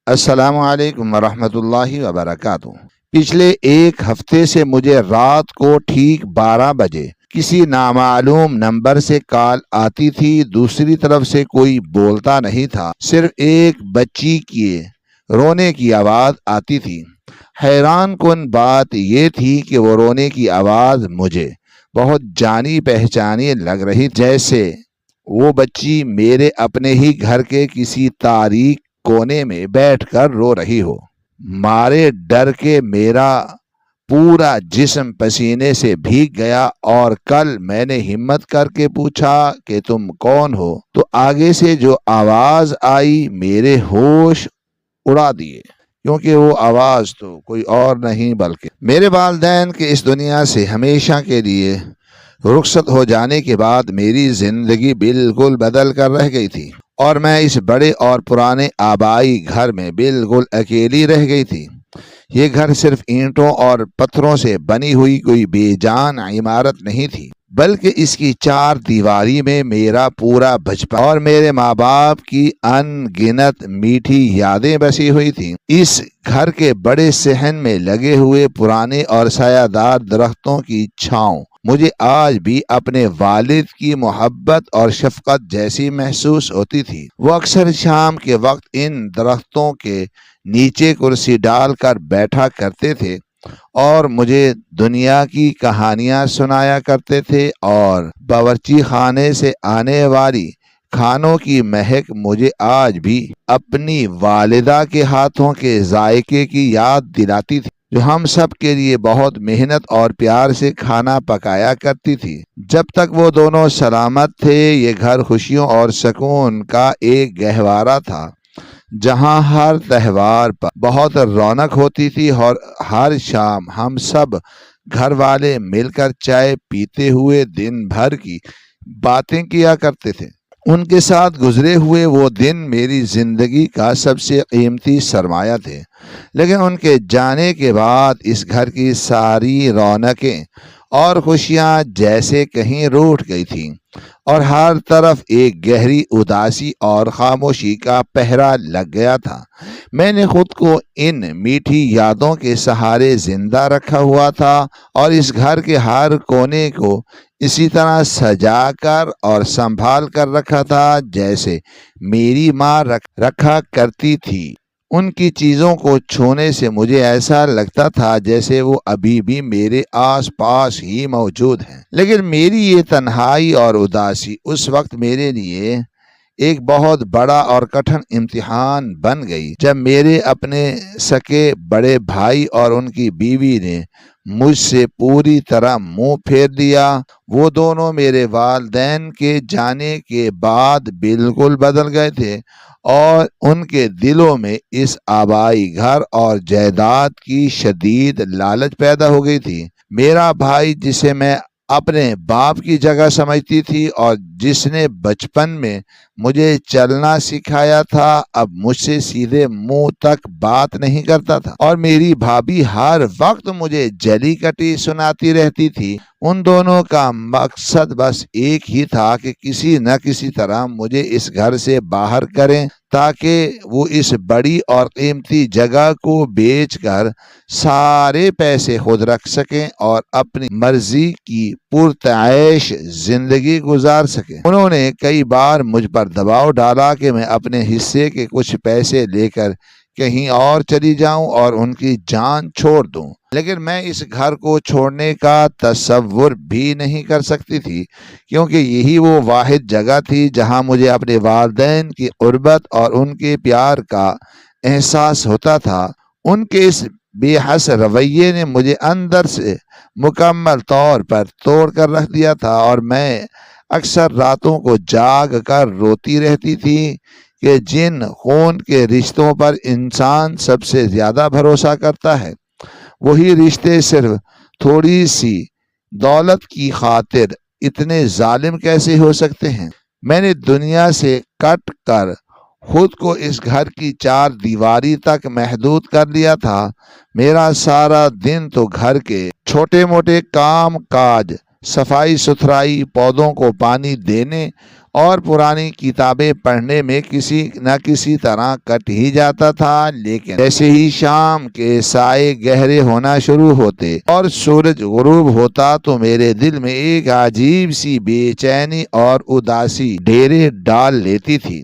السلام علیکم ورحمۃ اللہ وبرکاتہ۔ پچھلے ایک ہفتے سے مجھے رات کو ٹھیک 12 بجے کسی نامعلوم نمبر سے کال آتی تھی۔ دوسری طرف سے کوئی بولتا نہیں تھا، صرف ایک بچی کی رونے کی آواز آتی تھی۔ حیران کن بات یہ تھی کہ وہ رونے کی آواز مجھے بہت جانی پہچانی لگ رہی، جیسے وہ بچی میرے اپنے ہی گھر کے کسی تاریک کونے میں بیٹھ کر رو رہی ہو۔ مارے ڈر کے میرا پورا جسم پسینے سے بھیگ گیا، اور کل میں نے ہمت کر کے پوچھا کہ تم کون ہو، تو آگے سے جو آواز آئی میرے ہوش اڑا دیے، کیونکہ وہ آواز تو کوئی اور نہیں بلکہ میرے والدین کے اس دنیا سے ہمیشہ کے لیے رخصت ہو جانے کے بعد میری زندگی بالکل بدل کر رہ گئی تھی، اور میں اس بڑے اور پرانے آبائی گھر میں بالکل اکیلی رہ گئی تھی۔ یہ گھر صرف اینٹوں اور پتھروں سے بنی ہوئی کوئی بے جان عمارت نہیں تھی، بلکہ اس کی چار دیواری میں میرا پورا بچپن اور میرے ماں باپ کی ان گنت میٹھی یادیں بسی ہوئی تھیں۔ اس گھر کے بڑے صحن میں لگے ہوئے پرانے اور سایہ دار درختوں کی چھاؤں مجھے آج بھی اپنے والد کی محبت اور شفقت جیسی محسوس ہوتی تھی۔ وہ اکثر شام کے وقت ان درختوں کے نیچے کرسی ڈال کر بیٹھا کرتے تھے اور مجھے دنیا کی کہانیاں سنایا کرتے تھے، اور باورچی خانے سے آنے والی کھانوں کی مہک مجھے آج بھی اپنی والدہ کے ہاتھوں کے ذائقے کی یاد دلاتی تھی، جو ہم سب کے لیے بہت محنت اور پیار سے کھانا پکایا کرتی تھی۔ جب تک وہ دونوں سلامت تھے، یہ گھر خوشیوں اور سکون کا ایک گہوارہ تھا، جہاں ہر تہوار پر بہت رونق ہوتی تھی، اور ہر شام ہم سب گھر والے مل کر چائے پیتے ہوئے دن بھر کی باتیں کیا کرتے تھے۔ ان کے ساتھ گزرے ہوئے وہ دن میری زندگی کا سب سے قیمتی سرمایہ تھے، لیکن ان کے جانے کے بعد اس گھر کی ساری رونقیں اور خوشیاں جیسے کہیں روٹھ گئی تھیں، اور ہر طرف ایک گہری اداسی اور خاموشی کا پہرا لگ گیا تھا۔ میں نے خود کو ان میٹھی یادوں کے سہارے زندہ رکھا ہوا تھا، اور اس گھر کے ہر کونے کو اسی طرح سجا کر اور سنبھال کر رکھا تھا جیسے میری ماں رکھا کرتی تھی۔ ان کی چیزوں کو چھونے سے مجھے ایسا لگتا تھا جیسے وہ ابھی بھی میرے آس پاس ہی موجود ہیں۔ لیکن میری یہ تنہائی اور اداسی اس وقت میرے لیے ایک بہت بڑا اور کٹھن امتحان بن گئی، جب میرے اپنے سکے بڑے بھائی اور ان کی بیوی نے مجھ سے پوری طرح منہ پھیر دیا۔ وہ دونوں میرے والدین کے جانے کے بعد بالکل بدل گئے تھے، اور ان کے دلوں میں اس آبائی گھر اور جائیداد کی شدید لالچ پیدا ہو گئی تھی۔ میرا بھائی، جسے میں اپنے باپ کی جگہ سمجھتی تھی اور جس نے بچپن میں مجھے چلنا سکھایا تھا، اب مجھ سے سیدھے منہ تک بات نہیں کرتا تھا، اور میری بھابھی ہر وقت مجھے جلی کٹی سناتی رہتی تھی۔ ان دونوں کا مقصد بس ایک ہی تھا کہ کسی نہ کسی طرح مجھے اس گھر سے باہر کریں، تاکہ وہ اس بڑی اور قیمتی جگہ کو بیچ کر سارے پیسے خود رکھ سکیں اور اپنی مرضی کی پرتعیش زندگی گزار سکیں۔ انہوں نے کئی بار مجھ پر دباؤ ڈالا کہ میں اپنے حصے کے کچھ پیسے لے کر کہیں اور چلی جاؤں اور ان کی جان چھوڑ دوں، لیکن میں اس گھر کو چھوڑنے کا تصور بھی نہیں کر سکتی تھی، کیونکہ یہی وہ واحد جگہ تھی جہاں مجھے اپنے والدین کی قربت اور ان کے پیار کا احساس ہوتا تھا۔ ان کے اس بے حس رویے نے مجھے اندر سے مکمل طور پر توڑ کر رکھ دیا تھا، اور میں اکثر راتوں کو جاگ کر روتی رہتی تھی کہ جن خون کے رشتوں پر انسان سب سے زیادہ بھروسہ کرتا ہے، وہی رشتے صرف تھوڑی سی دولت کی خاطر اتنے ظالم کیسے ہو سکتے ہیں۔ میں نے دنیا سے کٹ کر خود کو اس گھر کی چار دیواری تک محدود کر لیا تھا۔ میرا سارا دن تو گھر کے چھوٹے موٹے کام کاج، صفائی ستھرائی، پودوں کو پانی دینے اور پرانی کتابیں پڑھنے میں کسی نہ کسی طرح کٹ ہی جاتا تھا، لیکن جیسے ہی شام کے سائے گہرے ہونا شروع ہوتے اور سورج غروب ہوتا تو میرے دل میں ایک عجیب سی بے چینی اور اداسی ڈیرے ڈال لیتی تھی۔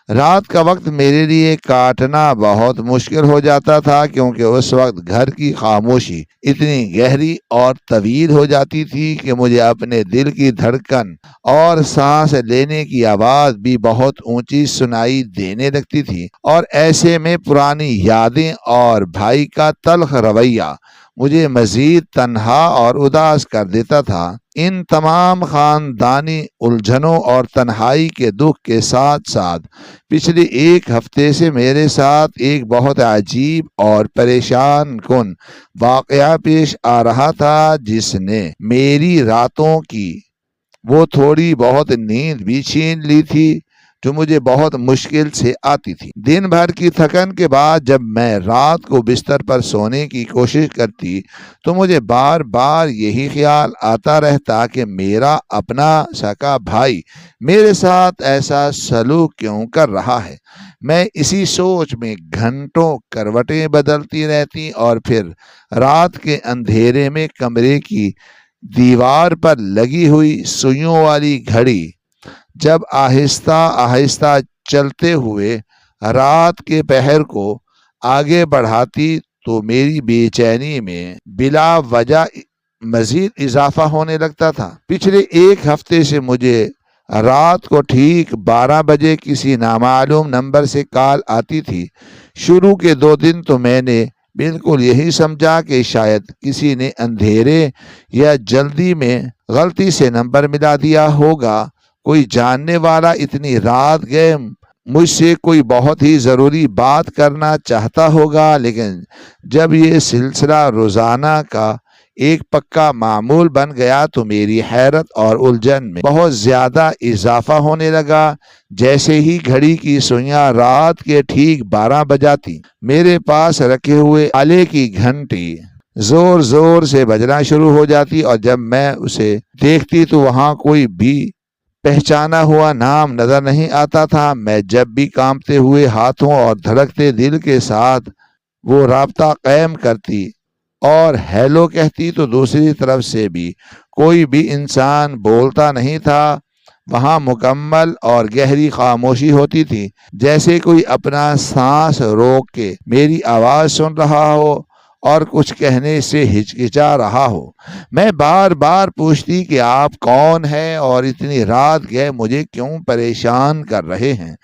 رات کا وقت میرے لیے کاٹنا بہت مشکل ہو جاتا تھا، کیونکہ اس وقت گھر کی خاموشی اتنی گہری اور طویل ہو جاتی تھی کہ مجھے اپنے دل کی دھڑکن اور سانس لینے کی آواز بھی بہت اونچی سنائی دینے لگتی تھی، اور ایسے میں پرانی یادیں اور بھائی کا تلخ رویہ مجھے مزید تنہا اور اداس کر دیتا تھا۔ ان تمام خاندانی الجھنوں اور تنہائی کے دکھ کے ساتھ ساتھ پچھلے ایک ہفتے سے میرے ساتھ ایک بہت عجیب اور پریشان کن واقعہ پیش آ رہا تھا، جس نے میری راتوں کی وہ تھوڑی بہت نیند بھی چھین لی تھی جو مجھے بہت مشکل سے آتی تھی۔ دن بھر کی تھکن کے بعد جب میں رات کو بستر پر سونے کی کوشش کرتی تو مجھے بار بار یہی خیال آتا رہتا کہ میرا اپنا سکا بھائی میرے ساتھ ایسا سلوک کیوں کر رہا ہے۔ میں اسی سوچ میں گھنٹوں کروٹیں بدلتی رہتی اور پھر رات کے اندھیرے میں کمرے کی دیوار پر لگی ہوئی سوئیوں والی گھڑی جب آہستہ آہستہ چلتے ہوئے رات کے پہر کو آگے بڑھاتی تو میری بے چینی میں بلا وجہ مزید اضافہ ہونے لگتا تھا۔ پچھلے ایک ہفتے سے مجھے رات کو ٹھیک 12 بجے کسی نامعلوم نمبر سے کال آتی تھی۔ شروع کے 2 دن تو میں نے بالکل یہی سمجھا کہ شاید کسی نے اندھیرے یا جلدی میں غلطی سے نمبر ملا دیا ہوگا، کوئی جاننے والا اتنی رات گئے مجھ سے کوئی بہت ہی ضروری بات کرنا چاہتا ہوگا۔ لیکن جب یہ سلسلہ روزانہ کا ایک پکا معمول بن گیا تو میری حیرت اور الجھن میں بہت زیادہ اضافہ ہونے لگا۔ جیسے ہی گھڑی کی سوئیاں رات کے ٹھیک 12 بجاتی، میرے پاس رکھے ہوئے آلے کی گھنٹی زور زور سے بجنا شروع ہو جاتی، اور جب میں اسے دیکھتی تو وہاں کوئی بھی پہچانا ہوا نام نظر نہیں آتا تھا۔ میں جب بھی کانپتے ہوئے ہاتھوں اور دھڑکتے دل کے ساتھ وہ رابطہ قائم کرتی اور ہیلو کہتی تو دوسری طرف سے بھی کوئی بھی انسان بولتا نہیں تھا۔ وہاں مکمل اور گہری خاموشی ہوتی تھی، جیسے کوئی اپنا سانس روک کے میری آواز سن رہا ہو اور کچھ کہنے سے ہچکچا رہا ہو۔ میں بار بار پوچھتی کہ آپ کون ہیں اور اتنی رات گئے مجھے کیوں پریشان کر رہے ہیں،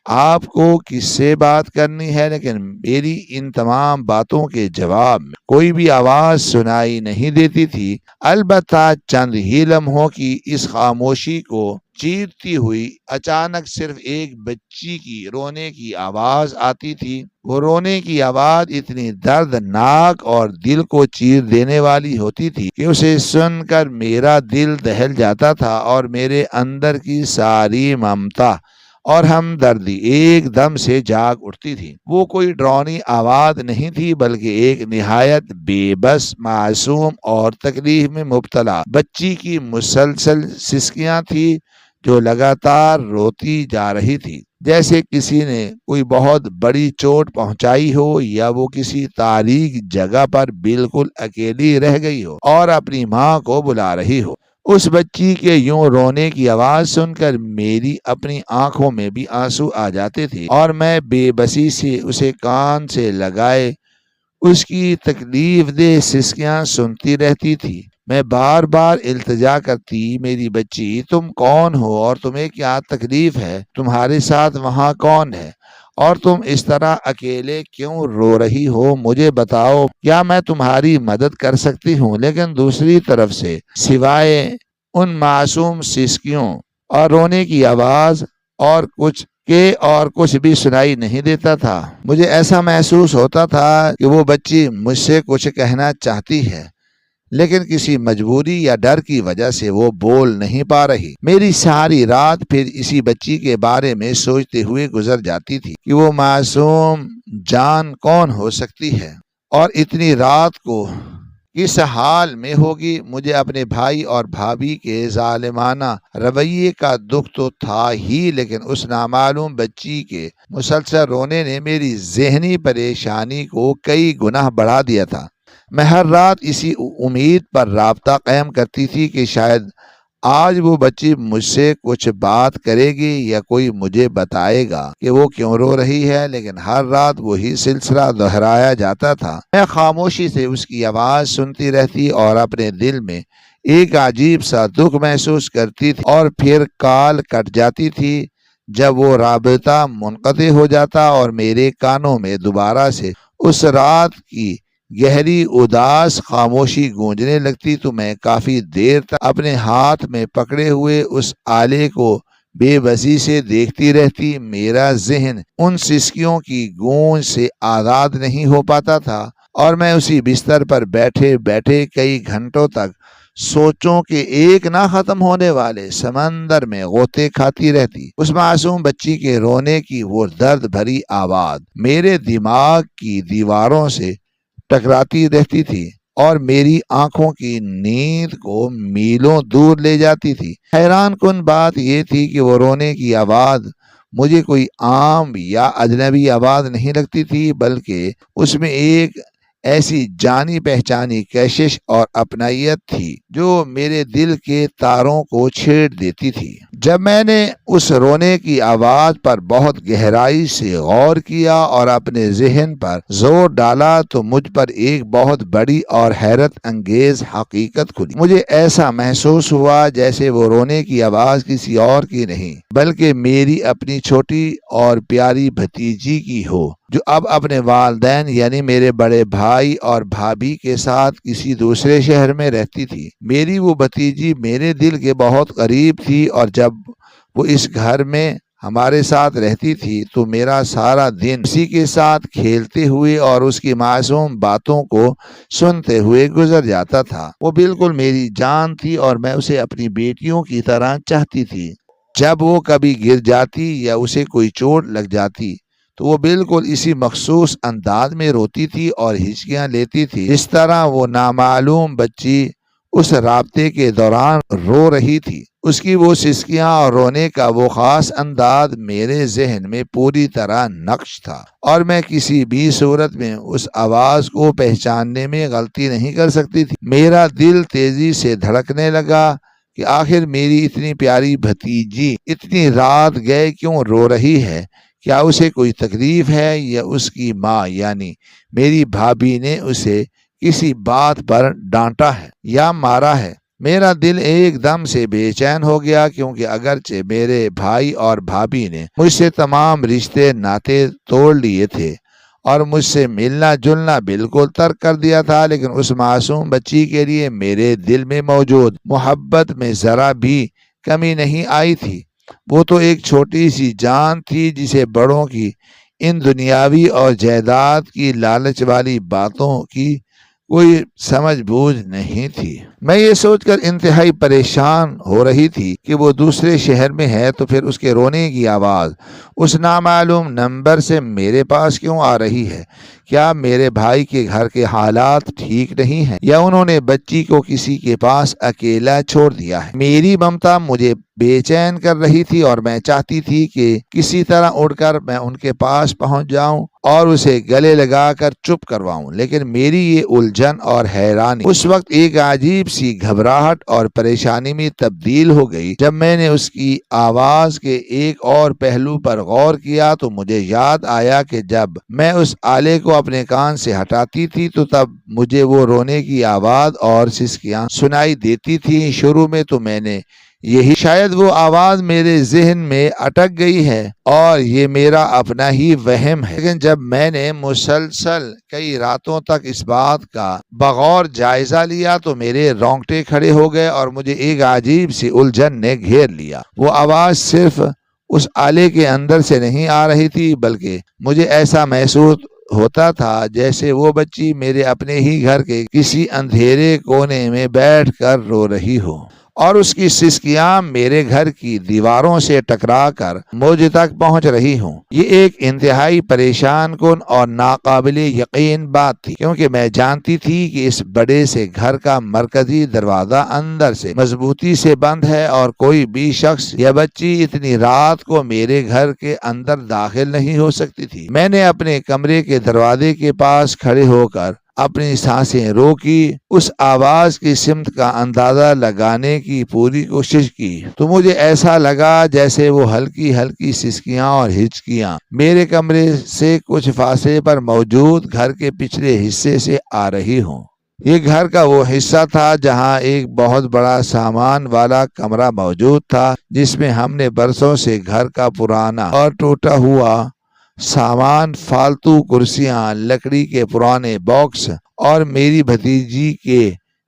آپ کو کس سے بات کرنی ہے، لیکن میری ان تمام باتوں کے جواب میں کوئی بھی آواز سنائی نہیں دیتی تھی۔ البتہ چند ہی لمحوں کی اس خاموشی کو چیرتی ہوئی اچانک صرف ایک بچی کی رونے کی آواز آتی تھی۔ وہ رونے کی آواز اتنی دردناک اور دل کو چیر دینے والی ہوتی تھی کہ اسے سن کر میرا دل دہل جاتا تھا اور میرے اندر کی ساری ممتا اور ہمدردی ایک دم سے جاگ اٹھتی تھی۔ وہ کوئی ڈراؤنی آواز نہیں تھی، بلکہ ایک نہایت بے بس، معصوم اور تکلیف میں مبتلا بچی کی مسلسل سسکیاں تھی جو لگاتار روتی جا رہی تھی، جیسے کسی نے کوئی بہت بڑی چوٹ پہنچائی ہو یا وہ کسی تاریک جگہ پر بالکل اکیلی رہ گئی ہو اور اپنی ماں کو بلا رہی ہو۔ اس بچی کے یوں رونے کی آواز سن کر میری اپنی آنکھوں میں بھی آنسو آ جاتے تھے، اور میں بے بسی سے اسے کان سے لگائے اس کی تکلیف دہ سسکیاں سنتی رہتی تھی۔ میں بار بار التجا کرتی، میری بچی تم کون ہو اور تمہیں کیا تکلیف ہے، تمہارے ساتھ وہاں کون ہے، اور تم اس طرح اکیلے کیوں رو رہی ہو، مجھے بتاؤ، کیا میں تمہاری مدد کر سکتی ہوں۔ لیکن دوسری طرف سے سوائے ان معصوم سسکیوں اور رونے کی آواز اور کچھ بھی سنائی نہیں دیتا تھا۔ مجھے ایسا محسوس ہوتا تھا کہ وہ بچی مجھ سے کچھ کہنا چاہتی ہے، لیکن کسی مجبوری یا ڈر کی وجہ سے وہ بول نہیں پا رہی۔ میری ساری رات پھر اسی بچی کے بارے میں سوچتے ہوئے گزر جاتی تھی کہ وہ معصوم جان کون ہو سکتی ہے، اور اتنی رات کو کس حال میں ہوگی۔ مجھے اپنے بھائی اور بھابھی کے ظالمانہ رویے کا دکھ تو تھا ہی، لیکن اس نامعلوم بچی کے مسلسل رونے نے میری ذہنی پریشانی کو کئی گنا بڑھا دیا تھا۔ میں ہر رات اسی امید پر رابطہ قائم کرتی تھی کہ شاید آج وہ بچی مجھ سے کچھ بات کرے گی یا کوئی مجھے بتائے گا کہ وہ کیوں رو رہی ہے، لیکن ہر رات وہی سلسلہ دہرایا جاتا تھا۔ میں خاموشی سے اس کی آواز سنتی رہتی اور اپنے دل میں ایک عجیب سا دکھ محسوس کرتی تھی، اور پھر کال کٹ جاتی تھی جب وہ رابطہ منقطع ہو جاتا اور میرے کانوں میں دوبارہ سے اس رات کی گہری اداس خاموشی گونجنے لگتی، تو میں کافی دیر تک اپنے ہاتھ میں پکڑے ہوئے اس آلے کو بے بسی سے دیکھتی رہتی۔ میرا ذہن ان سسکیوں کی گونج سے آزاد نہیں ہو پاتا تھا، اور میں اسی بستر پر بیٹھے بیٹھے کئی گھنٹوں تک سوچوں کے ایک نہ ختم ہونے والے سمندر میں غوطے کھاتی رہتی۔ اس معصوم بچی کے رونے کی وہ درد بھری آواز میرے دماغ کی دیواروں سے ٹکراتی رہتی تھی اور میری آنکھوں کی نیند کو میلوں دور لے جاتی تھی۔ حیران کن بات یہ تھی کہ وہ رونے کی آواز مجھے کوئی عام یا اجنبی آواز نہیں لگتی تھی، بلکہ اس میں ایک ایسی جانی پہچانی کشش اور اپنائیت تھی جو میرے دل کے تاروں کو چھیڑ دیتی تھی۔ جب میں نے اس رونے کی آواز پر بہت گہرائی سے غور کیا اور اپنے ذہن پر زور ڈالا تو مجھ پر ایک بہت بڑی اور حیرت انگیز حقیقت کھلی۔ مجھے ایسا محسوس ہوا جیسے وہ رونے کی آواز کسی اور کی نہیں، بلکہ میری اپنی چھوٹی اور پیاری بھتیجی کی ہو، جو اب اپنے والدین یعنی میرے بڑے بھائی اور بھابھی کے ساتھ کسی دوسرے شہر میں رہتی تھی۔ میری وہ بھتیجی میرے دل کے بہت قریب تھی، اور جب وہ اس گھر میں ہمارے ساتھ رہتی تھی تو میرا سارا دن اسی کے ساتھ کھیلتے ہوئے اور اس کی معصوم باتوں کو سنتے ہوئے گزر جاتا تھا۔ وہ بالکل میری جان تھی اور میں اسے اپنی بیٹیوں کی طرح چاہتی تھی۔ جب وہ کبھی گر جاتی یا اسے کوئی چوٹ لگ جاتی تو وہ بالکل اسی مخصوص انداز میں روتی تھی اور ہچکیاں لیتی تھی جس طرح وہ نامعلوم بچی اس رابطے کے دوران رو رہی تھی۔ اس کی وہ سسکیاں اور رونے کا وہ خاص انداز میرے ذہن میں پوری طرح نقش تھا، اور میں کسی بھی صورت میں اس آواز کو پہچاننے میں غلطی نہیں کر سکتی تھی۔ میرا دل تیزی سے دھڑکنے لگا کہ آخر میری اتنی پیاری بھتیجی اتنی رات گئے کیوں رو رہی ہے۔ کیا اسے کوئی تکلیف ہے یا اس کی ماں یعنی میری بھابھی نے اسے کسی بات پر ڈانٹا ہے یا مارا ہے؟ میرا دل ایک دم سے بے چین ہو گیا، کیونکہ اگرچہ میرے بھائی اور بھابھی نے مجھ سے تمام رشتے ناطے توڑ لیے تھے اور مجھ سے ملنا جلنا بالکل ترک کر دیا تھا، لیکن اس معصوم بچی کے لیے میرے دل میں موجود محبت میں ذرا بھی کمی نہیں آئی تھی۔ وہ تو ایک چھوٹی سی جان تھی جسے بڑوں کی ان دنیاوی اور جائیداد کی لالچ والی باتوں کی کوئی سمجھ بوجھ نہیں تھی۔ میں یہ سوچ کر انتہائی پریشان ہو رہی تھی کہ وہ دوسرے شہر میں ہے تو پھر اس کے رونے کی آواز اس نامعلوم نمبر سے میرے پاس کیوں آ رہی ہے؟ کیا میرے بھائی کے گھر کے حالات ٹھیک نہیں ہیں یا انہوں نے بچی کو کسی کے پاس اکیلا چھوڑ دیا ہے؟ میری ممتا مجھے بے چین کر رہی تھی اور میں چاہتی تھی کہ کسی طرح اڑ کر میں ان کے پاس پہنچ جاؤں اور اسے گلے لگا کر چپ کرواؤں، لیکن میری یہ الجھن اور حیرانی اس وقت ایک عجیب سی گھبراہٹ اور پریشانی میں تبدیل ہو گئی جب میں نے اس کی آواز کے ایک اور پہلو پر غور کیا تو مجھے یاد آیا کہ جب میں اس آلے کو اپنے کان سے ہٹاتی تھی تو تب مجھے وہ رونے کی آواز اور سسکیاں سنائی دیتی تھی۔ شروع میں تو میں نے یہی شاید وہ آواز میرے ذہن میں اٹک گئی ہے اور یہ میرا اپنا ہی وہم ہے، لیکن جب میں نے مسلسل کئی راتوں تک اس بات کا بغور جائزہ لیا تو میرے رونگٹے کھڑے ہو گئے اور مجھے ایک عجیب سی الجھن نے گھیر لیا۔ وہ آواز صرف اس آلے کے اندر سے نہیں آ رہی تھی، بلکہ مجھے ایسا محسوس ہوتا تھا جیسے وہ بچی میرے اپنے ہی گھر کے کسی اندھیرے کونے میں بیٹھ کر رو رہی ہو اور اس کی سسکیاں میرے گھر کی دیواروں سے ٹکرا کر مجھ تک پہنچ رہی ہوں۔ یہ ایک انتہائی پریشان کن اور ناقابل یقین بات تھی، کیونکہ میں جانتی تھی کہ اس بڑے سے گھر کا مرکزی دروازہ اندر سے مضبوطی سے بند ہے اور کوئی بھی شخص یا بچی اتنی رات کو میرے گھر کے اندر داخل نہیں ہو سکتی تھی۔ میں نے اپنے کمرے کے دروازے کے پاس کھڑے ہو کر اپنی سانسیں روکی، اس آواز کی سمت کا اندازہ لگانے کی پوری کوشش کی تو مجھے ایسا لگا جیسے وہ ہلکی ہلکی سسکیاں اور ہچکیاں میرے کمرے سے کچھ فاصلے پر موجود گھر کے پچھلے حصے سے آ رہی ہوں۔ یہ گھر کا وہ حصہ تھا جہاں ایک بہت بڑا سامان والا کمرہ موجود تھا، جس میں ہم نے برسوں سے گھر کا پرانا اور ٹوٹا ہوا سامان، فالتو کرسیاں، لکڑی کے پرانے باکس اور میری بھتیجی کے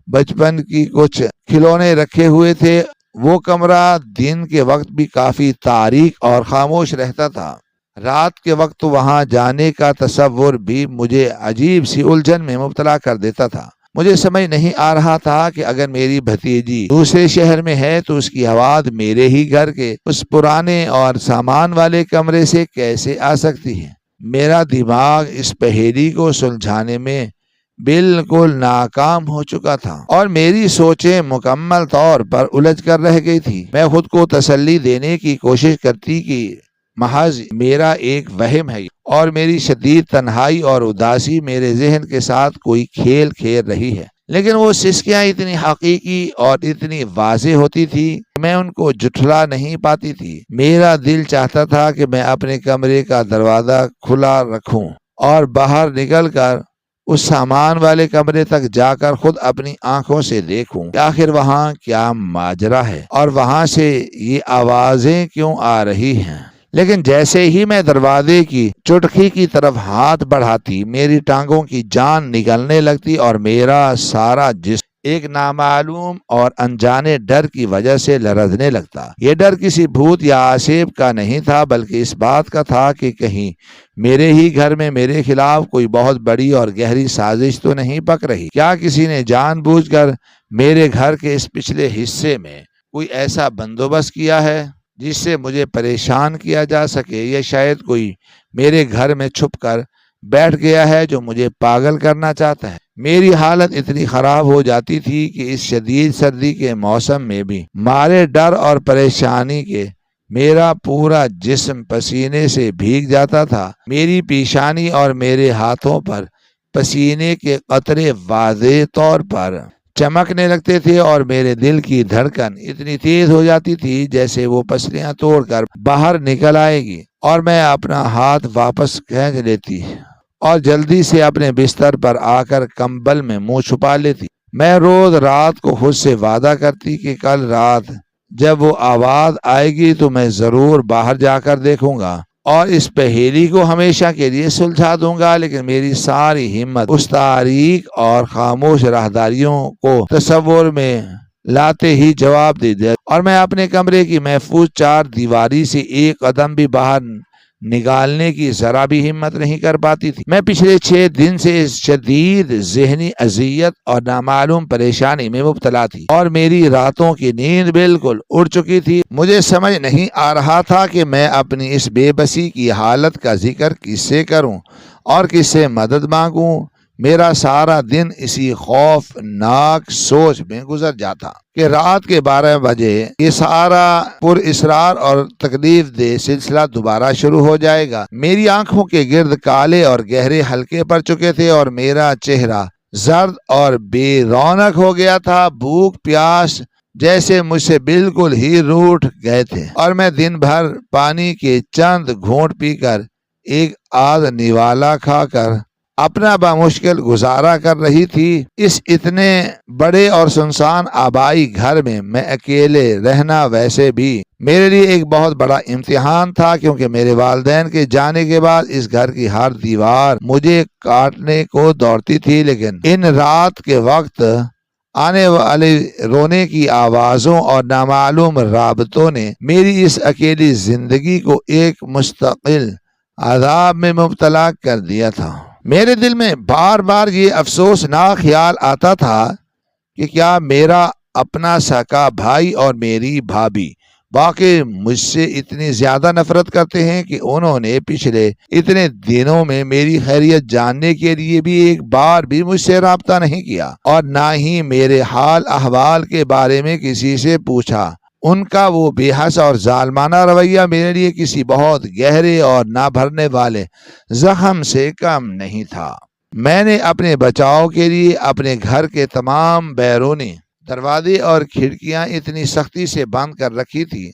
بچپن کی کچھ کھلونے رکھے ہوئے تھے۔ وہ کمرہ دن کے وقت بھی کافی تاریک اور خاموش رہتا تھا۔ رات کے وقت وہاں جانے کا تصور بھی مجھے عجیب سی الجھن میں مبتلا کر دیتا تھا۔ مجھے سمجھ نہیں آ رہا تھا کہ اگر میری بھتیجی دوسرے شہر میں ہے تو اس کی آواز میرے ہی گھر کے اس پرانے اور سامان والے کمرے سے کیسے آ سکتی ہے۔ میرا دماغ اس پہیلی کو سلجھانے میں بالکل ناکام ہو چکا تھا اور میری سوچیں مکمل طور پر الجھ کر رہ گئی تھی۔ میں خود کو تسلی دینے کی کوشش کرتی کہ محض میرا ایک وہم ہے اور میری شدید تنہائی اور اداسی میرے ذہن کے ساتھ کوئی کھیل کھیل رہی ہے، لیکن وہ سسکیاں اتنی حقیقی اور اتنی واضح ہوتی تھی کہ میں ان کو جھٹلا نہیں پاتی تھی۔ میرا دل چاہتا تھا کہ میں اپنے کمرے کا دروازہ کھلا رکھوں اور باہر نکل کر اس سامان والے کمرے تک جا کر خود اپنی آنکھوں سے دیکھوں کہ آخر وہاں کیا ماجرا ہے اور وہاں سے یہ آوازیں کیوں آ رہی ہیں۔ لیکن جیسے ہی میں دروازے کی چٹکی کی طرف ہاتھ بڑھاتی، میری ٹانگوں کی جان نکلنے لگتی اور میرا سارا جسم ایک نامعلوم اور انجانے ڈر کی وجہ سے لرزنے لگتا۔ یہ ڈر کسی بھوت یا آسیب کا نہیں تھا، بلکہ اس بات کا تھا کہ کہیں میرے ہی گھر میں میرے خلاف کوئی بہت بڑی اور گہری سازش تو نہیں پک رہی۔ کیا کسی نے جان بوجھ کر میرے گھر کے اس پچھلے حصے میں کوئی ایسا بندوبست کیا ہے جس سے مجھے پریشان کیا جا سکے، یا شاید کوئی میرے گھر میں چھپ کر بیٹھ گیا ہے جو مجھے پاگل کرنا چاہتا ہے۔ میری حالت اتنی خراب ہو جاتی تھی کہ اس شدید سردی کے موسم میں بھی مارے ڈر اور پریشانی کے میرا پورا جسم پسینے سے بھیگ جاتا تھا۔ میری پیشانی اور میرے ہاتھوں پر پسینے کے قطرے واضح طور پر چمکنے لگتے تھے اور میرے دل کی دھڑکن اتنی تیز ہو جاتی تھی جیسے وہ پسلیاں توڑ کر باہر نکل آئے گی، اور میں اپنا ہاتھ واپس کھینچ لیتی اور جلدی سے اپنے بستر پر آ کر کمبل میں منہ چھپا لیتی۔ میں روز رات کو خود سے وعدہ کرتی کہ کل رات جب وہ آواز آئے گی تو میں ضرور باہر جا کر دیکھوں گا اور اس پہیلی کو ہمیشہ کے لیے سلجھا دوں گا، لیکن میری ساری ہمت اس تاریک اور خاموش راہداریوں کو تصور میں لاتے ہی جواب دے دیا اور میں اپنے کمرے کی محفوظ چار دیواری سے ایک قدم بھی باہر نکالنے کی ذرا بھی ہمت نہیں کر پاتی تھی۔ میں پچھلے 6 دن سے شدید ذہنی اذیت اور نامعلوم پریشانی میں مبتلا تھی اور میری راتوں کی نیند بالکل اڑ چکی تھی۔ مجھے سمجھ نہیں آ رہا تھا کہ میں اپنی اس بے بسی کی حالت کا ذکر کس سے کروں اور کس سے مدد مانگوں۔ میرا سارا دن اسی خوفناک سوچ میں گزر جاتا کہ رات کے 12 بجے یہ سارا پر اسرار اور تکلیف دہ سلسلہ دوبارہ شروع ہو جائے گا۔ میری آنکھوں کے گرد کالے اور گہرے حلقے پڑ چکے تھے اور میرا چہرہ زرد اور بے رونق ہو گیا تھا۔ بھوک پیاس جیسے مجھ سے بالکل ہی روٹھ گئے تھے اور میں دن بھر پانی کے چند گھونٹ پی کر ایک آدھ نوالا کھا کر اپنا بامشکل گزارا کر رہی تھی۔ اس اتنے بڑے اور سنسان آبائی گھر میں اکیلے رہنا ویسے بھی میرے لیے ایک بہت بڑا امتحان تھا، کیونکہ میرے والدین کے جانے کے بعد اس گھر کی ہر دیوار مجھے کاٹنے کو دوڑتی تھی، لیکن ان رات کے وقت آنے والے رونے کی آوازوں اور نامعلوم رابطوں نے میری اس اکیلی زندگی کو ایک مستقل عذاب میں مبتلا کر دیا تھا۔ میرے دل میں بار بار یہ افسوسناک خیال آتا تھا کہ کیا میرا اپنا سکا بھائی اور میری بھابھی واقعی مجھ سے اتنی زیادہ نفرت کرتے ہیں کہ انہوں نے پچھلے اتنے دنوں میں میری خیریت جاننے کے لیے بھی ایک بار بھی مجھ سے رابطہ نہیں کیا اور نہ ہی میرے حال احوال کے بارے میں کسی سے پوچھا۔ ان کا وہ بے حس اور ظالمانہ رویہ میرے لیے کسی بہت گہرے اور نہ بھرنے والے زخم سے کم نہیں تھا۔ میں نے اپنے بچاؤ کے لیے اپنے گھر کے تمام بیرونی دروازے اور کھڑکیاں اتنی سختی سے بند کر رکھی تھی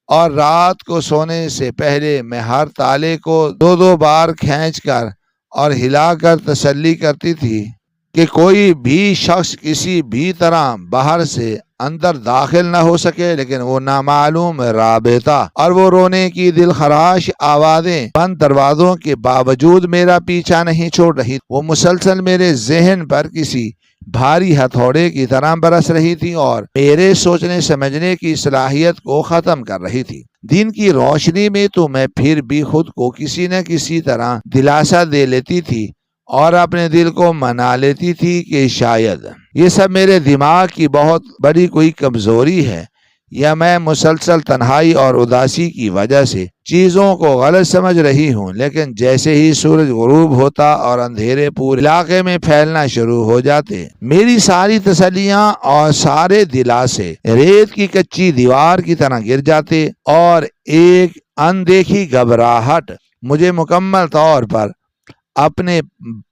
اور رات کو سونے سے پہلے میں ہر تالے کو 2 بار کھینچ کر اور ہلا کر تسلی کرتی تھی کہ کوئی بھی شخص کسی بھی طرح باہر سے اندر داخل نہ ہو سکے، لیکن وہ نامعلوم رابطہ اور وہ رونے کی دل خراش آوازیں بند دروازوں کے باوجود میرا پیچھا نہیں چھوڑ رہی۔ وہ مسلسل میرے ذہن پر کسی بھاری ہتھوڑے کی طرح برس رہی تھی اور میرے سوچنے سمجھنے کی صلاحیت کو ختم کر رہی تھی۔ دن کی روشنی میں تو میں پھر بھی خود کو کسی نہ کسی طرح دلاسا دے لیتی تھی اور اپنے دل کو منا لیتی تھی کہ شاید یہ سب میرے دماغ کی بہت بڑی کوئی کمزوری ہے یا میں مسلسل تنہائی اور اداسی کی وجہ سے چیزوں کو غلط سمجھ رہی ہوں۔ لیکن جیسے ہی سورج غروب ہوتا اور اندھیرے پورے علاقے میں پھیلنا شروع ہو جاتے، میری ساری تسلیاں اور سارے دلاسے ریت کی کچی دیوار کی طرح گر جاتے اور ایک اندیکھی گھبراہٹ مجھے مکمل طور پر اپنے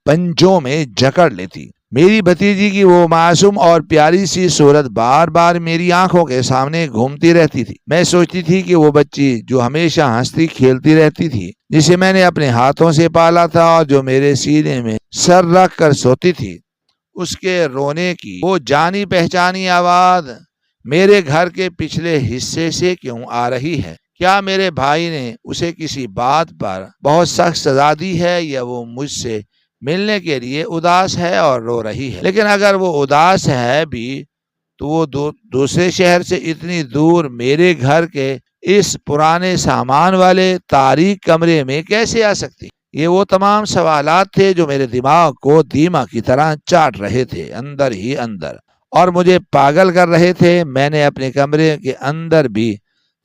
پنجوں میں جکڑ لیتی۔ میری بھتیجی کی وہ معصوم اور پیاری سی صورت بار بار میری آنکھوں کے سامنے گھومتی رہتی تھی۔ میں سوچتی تھی کہ وہ بچی جو ہمیشہ ہنستی کھیلتی رہتی تھی، جسے میں نے اپنے ہاتھوں سے پالا تھا اور جو میرے سینے میں سر رکھ کر سوتی تھی، اس کے رونے کی وہ جانی پہچانی آواز میرے گھر کے پچھلے حصے سے کیوں آ رہی ہے؟ کیا میرے بھائی نے اسے کسی بات پر بہت سخت سزا دی ہے یا وہ مجھ سے ملنے کے لیے اداس ہے اور رو رہی ہے؟ لیکن اگر وہ اداس ہے بھی تو وہ دوسرے شہر سے اتنی دور میرے گھر کے اس پرانے سامان والے تاریک کمرے میں کیسے آ سکتی؟ یہ وہ تمام سوالات تھے جو میرے دماغ کو دیمہ کی طرح چاٹ رہے تھے اندر ہی اندر اور مجھے پاگل کر رہے تھے۔ میں نے اپنے کمرے کے اندر بھی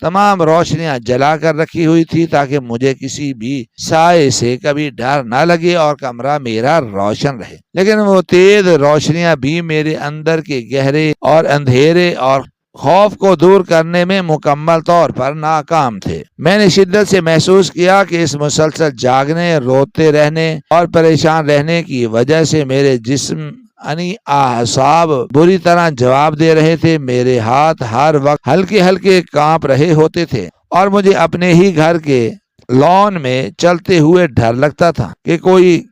تمام روشنیاں جلا کر رکھی ہوئی تھی تاکہ مجھے کسی بھی سائے سے کبھی ڈر نہ لگے اور کمرہ میرا روشن رہے، لیکن وہ تیز روشنیاں بھی میرے اندر کے گہرے اور اندھیرے اور خوف کو دور کرنے میں مکمل طور پر ناکام تھے۔ میں نے شدت سے محسوس کیا کہ اس مسلسل جاگنے، روتے رہنے اور پریشان رہنے کی وجہ سے میرے جسم اعصاب بری طرح جواب دے رہے تھے۔ میرے ہاتھ ہر وقت ہلکے ہلکے کانپ رہے ہوتے تھے اور مجھے اپنے ہی گھر کے لان میں چلتے ہوئے ڈر لگتا تھا کہ کوئی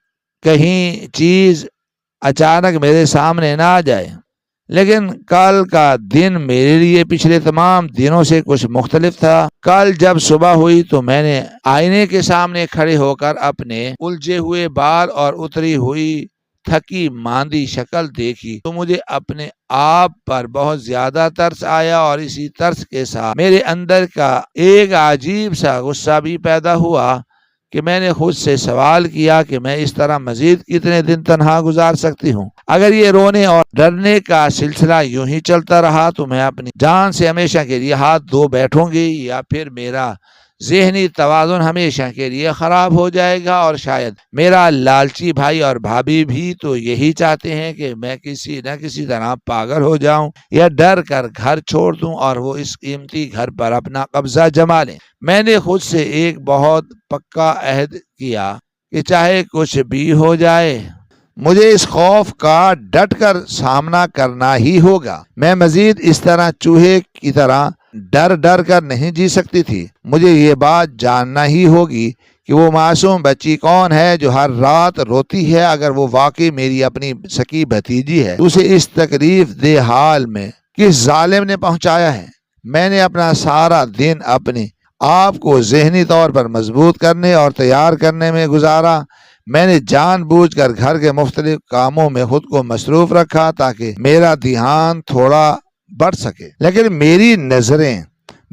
کہیں چیز اچانک میرے سامنے نہ آ جائے۔ لیکن کل کا دن میرے لیے پچھلے تمام دنوں سے کچھ مختلف تھا۔ کل جب صبح ہوئی تو میں نے آئینے کے سامنے کھڑے ہو کر اپنے الجھے ہوئے بال اور اتری ہوئی تھکی ماندی شکل دیکھی تو مجھے اپنے آپ پر بہت زیادہ ترس آیا اور اسی ترس کے ساتھ میرے اندر کا ایک عجیب سا غصہ بھی پیدا ہوا کہ میں نے خود سے سوال کیا کہ میں اس طرح مزید کتنے دن تنہا گزار سکتی ہوں؟ اگر یہ رونے اور ڈرنے کا سلسلہ یوں ہی چلتا رہا تو میں اپنی جان سے ہمیشہ کے لیے ہاتھ دھو بیٹھوں گی یا پھر میرا ذہنی توازن ہمیشہ کے لیے خراب ہو جائے گا، اور شاید میرا لالچی بھائی اور بھابھی بھی تو یہی چاہتے ہیں کہ میں کسی نہ کسی طرح پاگل ہو جاؤں یا ڈر کر گھر چھوڑ دوں اور وہ اس قیمتی گھر پر اپنا قبضہ جما لیں۔ میں نے خود سے ایک بہت پکا عہد کیا کہ چاہے کچھ بھی ہو جائے مجھے اس خوف کا ڈٹ کر سامنا کرنا ہی ہوگا۔ میں مزید اس طرح چوہے کی طرح ڈر ڈر کر نہیں جی سکتی تھی۔ مجھے یہ بات جاننا ہی ہوگی کہ وہ معصوم بچی کون ہے جو ہر رات روتی ہے۔ اگر وہ واقعی میری اپنی سکی بھتیجی ہے تو اسے اس تکلیف دہ حال میں کس ظالم نے پہنچایا ہے؟ میں نے اپنا سارا دن اپنے آپ کو ذہنی طور پر مضبوط کرنے اور تیار کرنے میں گزارا۔ میں نے جان بوجھ کر گھر کے مختلف کاموں میں خود کو مصروف رکھا تاکہ میرا دھیان تھوڑا بڑھ سکے، لیکن میری نظریں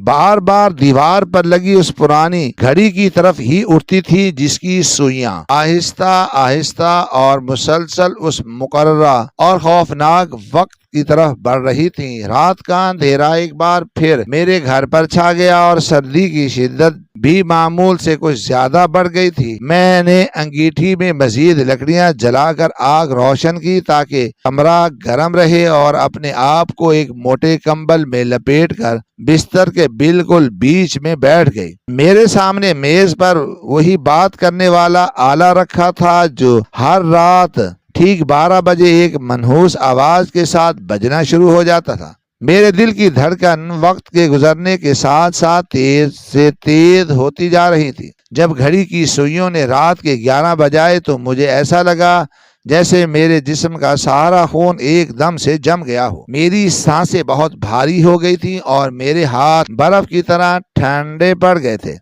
بار بار دیوار پر لگی اس پرانی گھڑی کی طرف ہی اٹھتی تھی جس کی سوئیاں آہستہ آہستہ اور مسلسل اس مقررہ اور خوفناک وقت کی طرف بڑھ رہی تھیں۔ رات کا اندھیرا ایک بار پھر میرے گھر پر چھا گیا اور سردی کی شدت بھی معمول سے کچھ زیادہ بڑھ گئی تھی۔ میں نے انگیٹھی میں مزید لکڑیاں جلا کر آگ روشن کی تاکہ کمرہ گرم رہے اور اپنے آپ کو ایک موٹے کمبل میں لپیٹ کر بستر کے بالکل بیچ میں بیٹھ گئی۔ میرے سامنے میز پر وہی بات کرنے والا آلہ رکھا تھا جو ہر رات ٹھیک 12 بجے ایک منحوس آواز کے ساتھ بجنا شروع ہو جاتا تھا۔ میرے دل کی دھڑکن وقت کے گزرنے کے ساتھ ساتھ تیز سے تیز ہوتی جا رہی تھی۔ جب گھڑی کی سوئیوں نے رات کے 11 بجائے تو مجھے ایسا لگا جیسے میرے جسم کا سارا خون ایک دم سے جم گیا ہو۔ میری سانسیں بہت بھاری ہو گئی تھیں اور میرے ہاتھ برف کی طرح ٹھنڈے پڑ گئے تھے،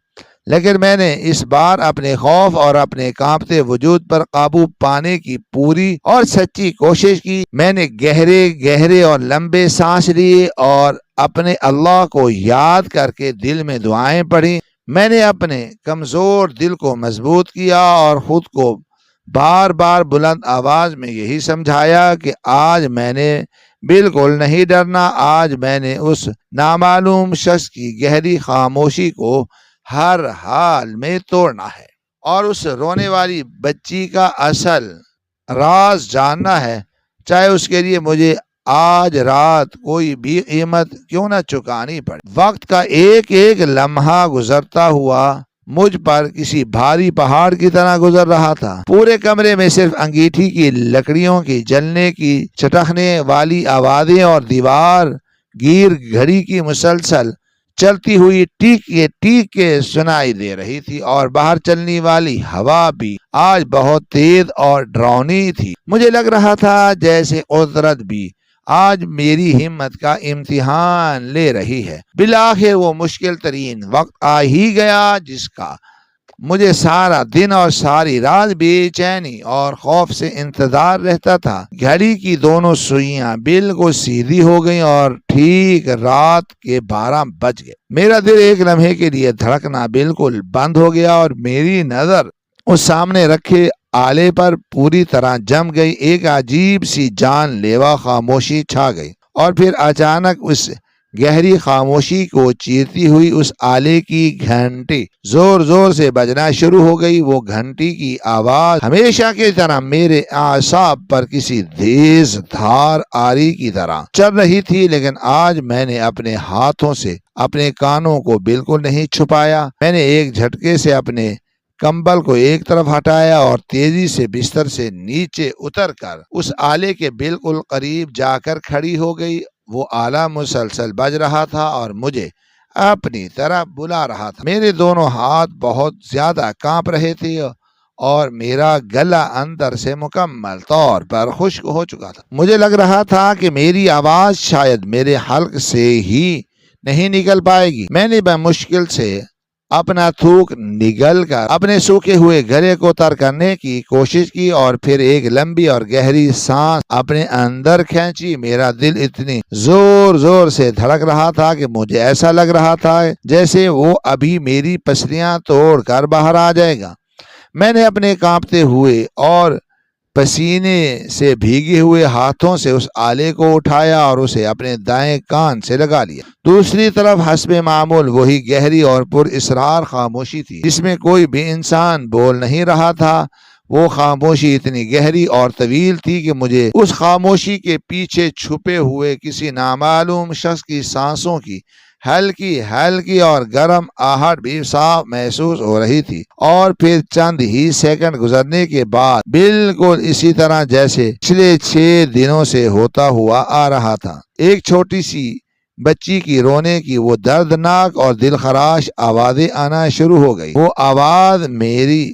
لیکن میں نے اس بار اپنے خوف اور اپنے کانپتے وجود پر قابو پانے کی پوری اور سچی کوشش کی۔ میں نے گہرے گہرے اور لمبے سانس لیے اور اپنے اللہ کو یاد کر کے دل میں دعائیں پڑھی۔ میں نے اپنے کمزور دل کو مضبوط کیا اور خود کو بار بار بلند آواز میں یہی سمجھایا کہ آج میں نے بالکل نہیں ڈرنا، آج میں نے اس نامعلوم شخص کی گہری خاموشی کو ہر حال میں توڑنا ہے اور اس رونے والی بچی کا اصل راز جاننا ہے، چاہے اس کے لیے مجھے آج رات کوئی بھی قیمت کیوں نہ چکانی پڑے۔ وقت کا ایک ایک لمحہ گزرتا ہوا مجھ پر کسی بھاری پہاڑ کی طرح گزر رہا تھا۔ پورے کمرے میں صرف انگیٹھی کی لکڑیوں کی جلنے کی چٹکنے والی آوازیں اور دیوار گیر گھڑی کی مسلسل چلتی ہوئی ٹیک کے سنائی دے رہی تھی، اور باہر چلنے والی ہوا بھی آج بہت تیز اور ڈراؤنی تھی۔ مجھے لگ رہا تھا جیسے قدرت بھی آج میری ہمت کا امتحان لے رہی ہے۔ بالآخر وہ مشکل ترین وقت آ ہی گیا جس کا مجھے سارا دن اور ساری رات بے چینی اور خوف سے انتظار رہتا تھا۔ گھڑی کی دونوں سوئیاں بالکل سیدھی ہو گئیں اور ٹھیک رات کے 12 بج گئے۔ میرا دل ایک لمحے کے لیے دھڑکنا بالکل بند ہو گیا اور میری نظر اس سامنے رکھے آلے پر پوری طرح جم گئی۔ ایک عجیب سی جان لیوا خاموشی چھا گئی اور پھر اچانک اس گہری خاموشی کو چیرتی ہوئی اس آلے کی گھنٹی زور زور سے بجنا شروع ہو گئی۔ وہ گھنٹی کی آواز ہمیشہ کی طرح میرے اعصاب پر کسی تیز دھار آری کی طرح چل رہی تھی، لیکن آج میں نے اپنے ہاتھوں سے اپنے کانوں کو بالکل نہیں چھپایا۔ میں نے ایک جھٹکے سے اپنے کمبل کو ایک طرف ہٹایا اور تیزی سے بستر سے نیچے اتر کر اس آلے کے بالکل قریب جا کر کھڑی ہو گئی۔ وہ آلہ مسلسل بج رہا تھا اور مجھے اپنی طرف بلا رہا تھا۔ میرے دونوں ہاتھ بہت زیادہ کانپ رہے تھے اور میرا گلا اندر سے مکمل طور پر خشک ہو چکا تھا۔ مجھے لگ رہا تھا کہ میری آواز شاید میرے حلق سے ہی نہیں نکل پائے گی۔ میں نے بمشکل سے اپنا تھوک نگل کر اپنے سوکھے ہوئے گلے کو تر کرنے کی کوشش کی اور پھر ایک لمبی اور گہری سانس اپنے اندر کھینچی۔ میرا دل اتنی زور زور سے دھڑک رہا تھا کہ مجھے ایسا لگ رہا تھا جیسے وہ ابھی میری پسلیاں توڑ کر باہر آ جائے گا۔ میں نے اپنے کانپتے ہوئے اور پسینے سے بھیگے ہوئے ہاتھوں سے اس آلے کو اٹھایا اور اسے اپنے دائیں کان سے لگا لیا۔ دوسری طرف حسب معمول وہی گہری اور پر اسرار خاموشی تھی جس میں کوئی بھی انسان بول نہیں رہا تھا۔ وہ خاموشی اتنی گہری اور طویل تھی کہ مجھے اس خاموشی کے پیچھے چھپے ہوئے کسی نامعلوم شخص کی سانسوں کی ہلکی اور گرم آہٹ بھی صاف محسوس ہو رہی تھی۔ اور پھر چند ہی سیکنڈ گزرنے کے بعد بالکل اسی طرح جیسے پچھلے 6 دنوں سے ہوتا ہوا آ رہا تھا، ایک چھوٹی سی بچی کی رونے کی وہ دردناک اور دل خراش آوازیں آنا شروع ہو گئی۔ وہ آواز میری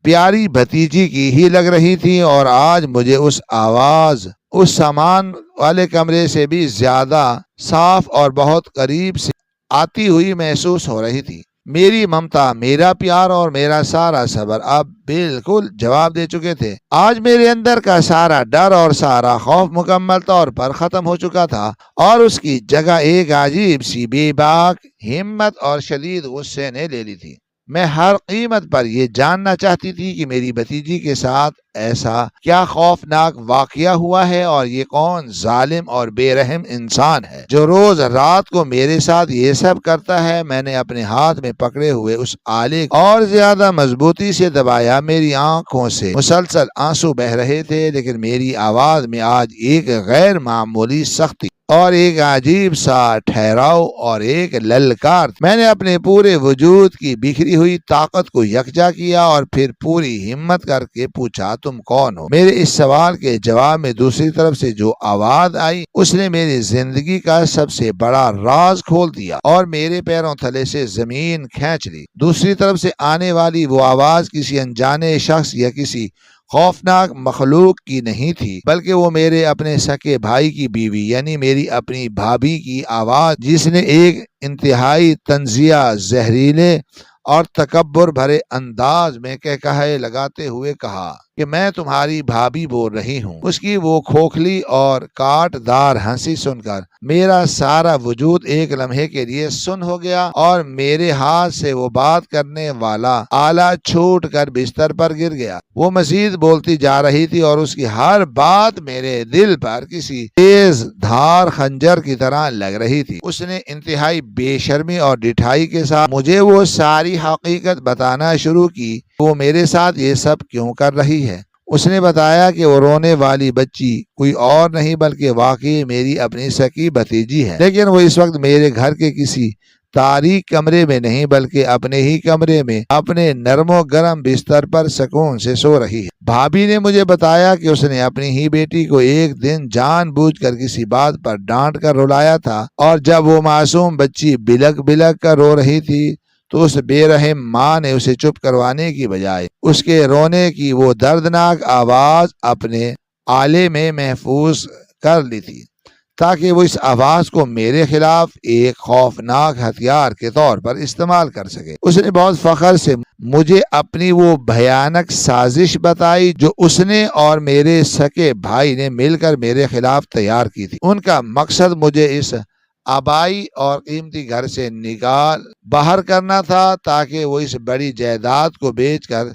پیاری بھتیجی کی ہی لگ رہی تھی اور آج مجھے اس آواز اس سامان والے کمرے سے بھی زیادہ صاف اور بہت قریب سے آتی ہوئی محسوس ہو رہی تھی۔ میری ممتا، میرا پیار اور میرا سارا صبر اب بالکل جواب دے چکے تھے۔ آج میرے اندر کا سارا ڈر اور سارا خوف مکمل طور پر ختم ہو چکا تھا اور اس کی جگہ ایک عجیب سی بے باک ہمت اور شدید غصے نے لے لی تھی۔ میں ہر قیمت پر یہ جاننا چاہتی تھی کہ میری بھتیجی کے ساتھ ایسا کیا خوفناک واقعہ ہوا ہے اور یہ کون ظالم اور بے رحم انسان ہے جو روز رات کو میرے ساتھ یہ سب کرتا ہے۔ میں نے اپنے ہاتھ میں پکڑے ہوئے اس آلے اور زیادہ مضبوطی سے دبایا۔ میری آنکھوں سے مسلسل آنسو بہ رہے تھے، لیکن میری آواز میں آج ایک غیر معمولی سختی اور ایک عجیب سا ٹھہراؤ اور ایک للکار۔ میں نے اپنے پورے وجود کی بکھری ہوئی طاقت کو یکجا کیا اور پھر پوری ہمت کر کے پوچھا، تم کون ہو؟ میرے اس سوال کے جواب میں دوسری طرف سے جو آواز آئی اس نے میری زندگی کا سب سے بڑا راز کھول دیا اور میرے پیروں تلے سے زمین کھینچ لی۔ دوسری طرف سے آنے والی وہ آواز کسی انجانے شخص یا کسی خوفناک مخلوق کی نہیں تھی، بلکہ وہ میرے اپنے سکے بھائی کی بیوی یعنی میری اپنی بھابھی کی آواز، جس نے ایک انتہائی طنزیہ، زہریلے اور تکبر بھرے انداز میں کہکہے لگاتے ہوئے کہا کہ میں تمہاری بھابھی بول رہی ہوں۔ اس کی وہ کھوکھلی اور کاٹ دار ہنسی سن کر میرا سارا وجود ایک لمحے کے لیے سن ہو گیا اور میرے ہاتھ سے وہ بات کرنے والا آلہ چھوٹ کر بستر پر گر گیا۔ وہ مزید بولتی جا رہی تھی اور اس کی ہر بات میرے دل پر کسی تیز دھار خنجر کی طرح لگ رہی تھی۔ اس نے انتہائی بے شرمی اور ڈٹھائی کے ساتھ مجھے وہ ساری حقیقت بتانا شروع کی، وہ میرے ساتھ یہ سب کیوں کر رہی ہے۔ اس نے بتایا کہ وہ رونے والی بچی کوئی اور نہیں بلکہ واقعی میری اپنی سکی بھتیجی ہے، لیکن وہ اس وقت میرے گھر کے کسی تاریک کمرے میں نہیں بلکہ اپنے ہی کمرے میں اپنے نرم و گرم بستر پر سکون سے سو رہی ہے۔ بھابھی نے مجھے بتایا کہ اس نے اپنی ہی بیٹی کو ایک دن جان بوجھ کر کسی بات پر ڈانٹ کر رلایا تھا، اور جب وہ معصوم بچی بلک بلک کر رو رہی تھی تو اس بے رحم ماں نے اسے چپ کروانے کی بجائے اس کے رونے کی وہ دردناک آواز اپنے آلے میں محفوظ کر لی تھی تاکہ وہ اس آواز کو میرے خلاف ایک خوفناک ہتھیار کے طور پر استعمال کر سکے۔ اس نے بہت فخر سے مجھے اپنی وہ بھیانک سازش بتائی جو اس نے اور میرے سکے بھائی نے مل کر میرے خلاف تیار کی تھی۔ ان کا مقصد مجھے اس آبائی اور قیمتی گھر سے نکال باہر کرنا تھا تاکہ وہ اس بڑی جائیداد کو بیچ کر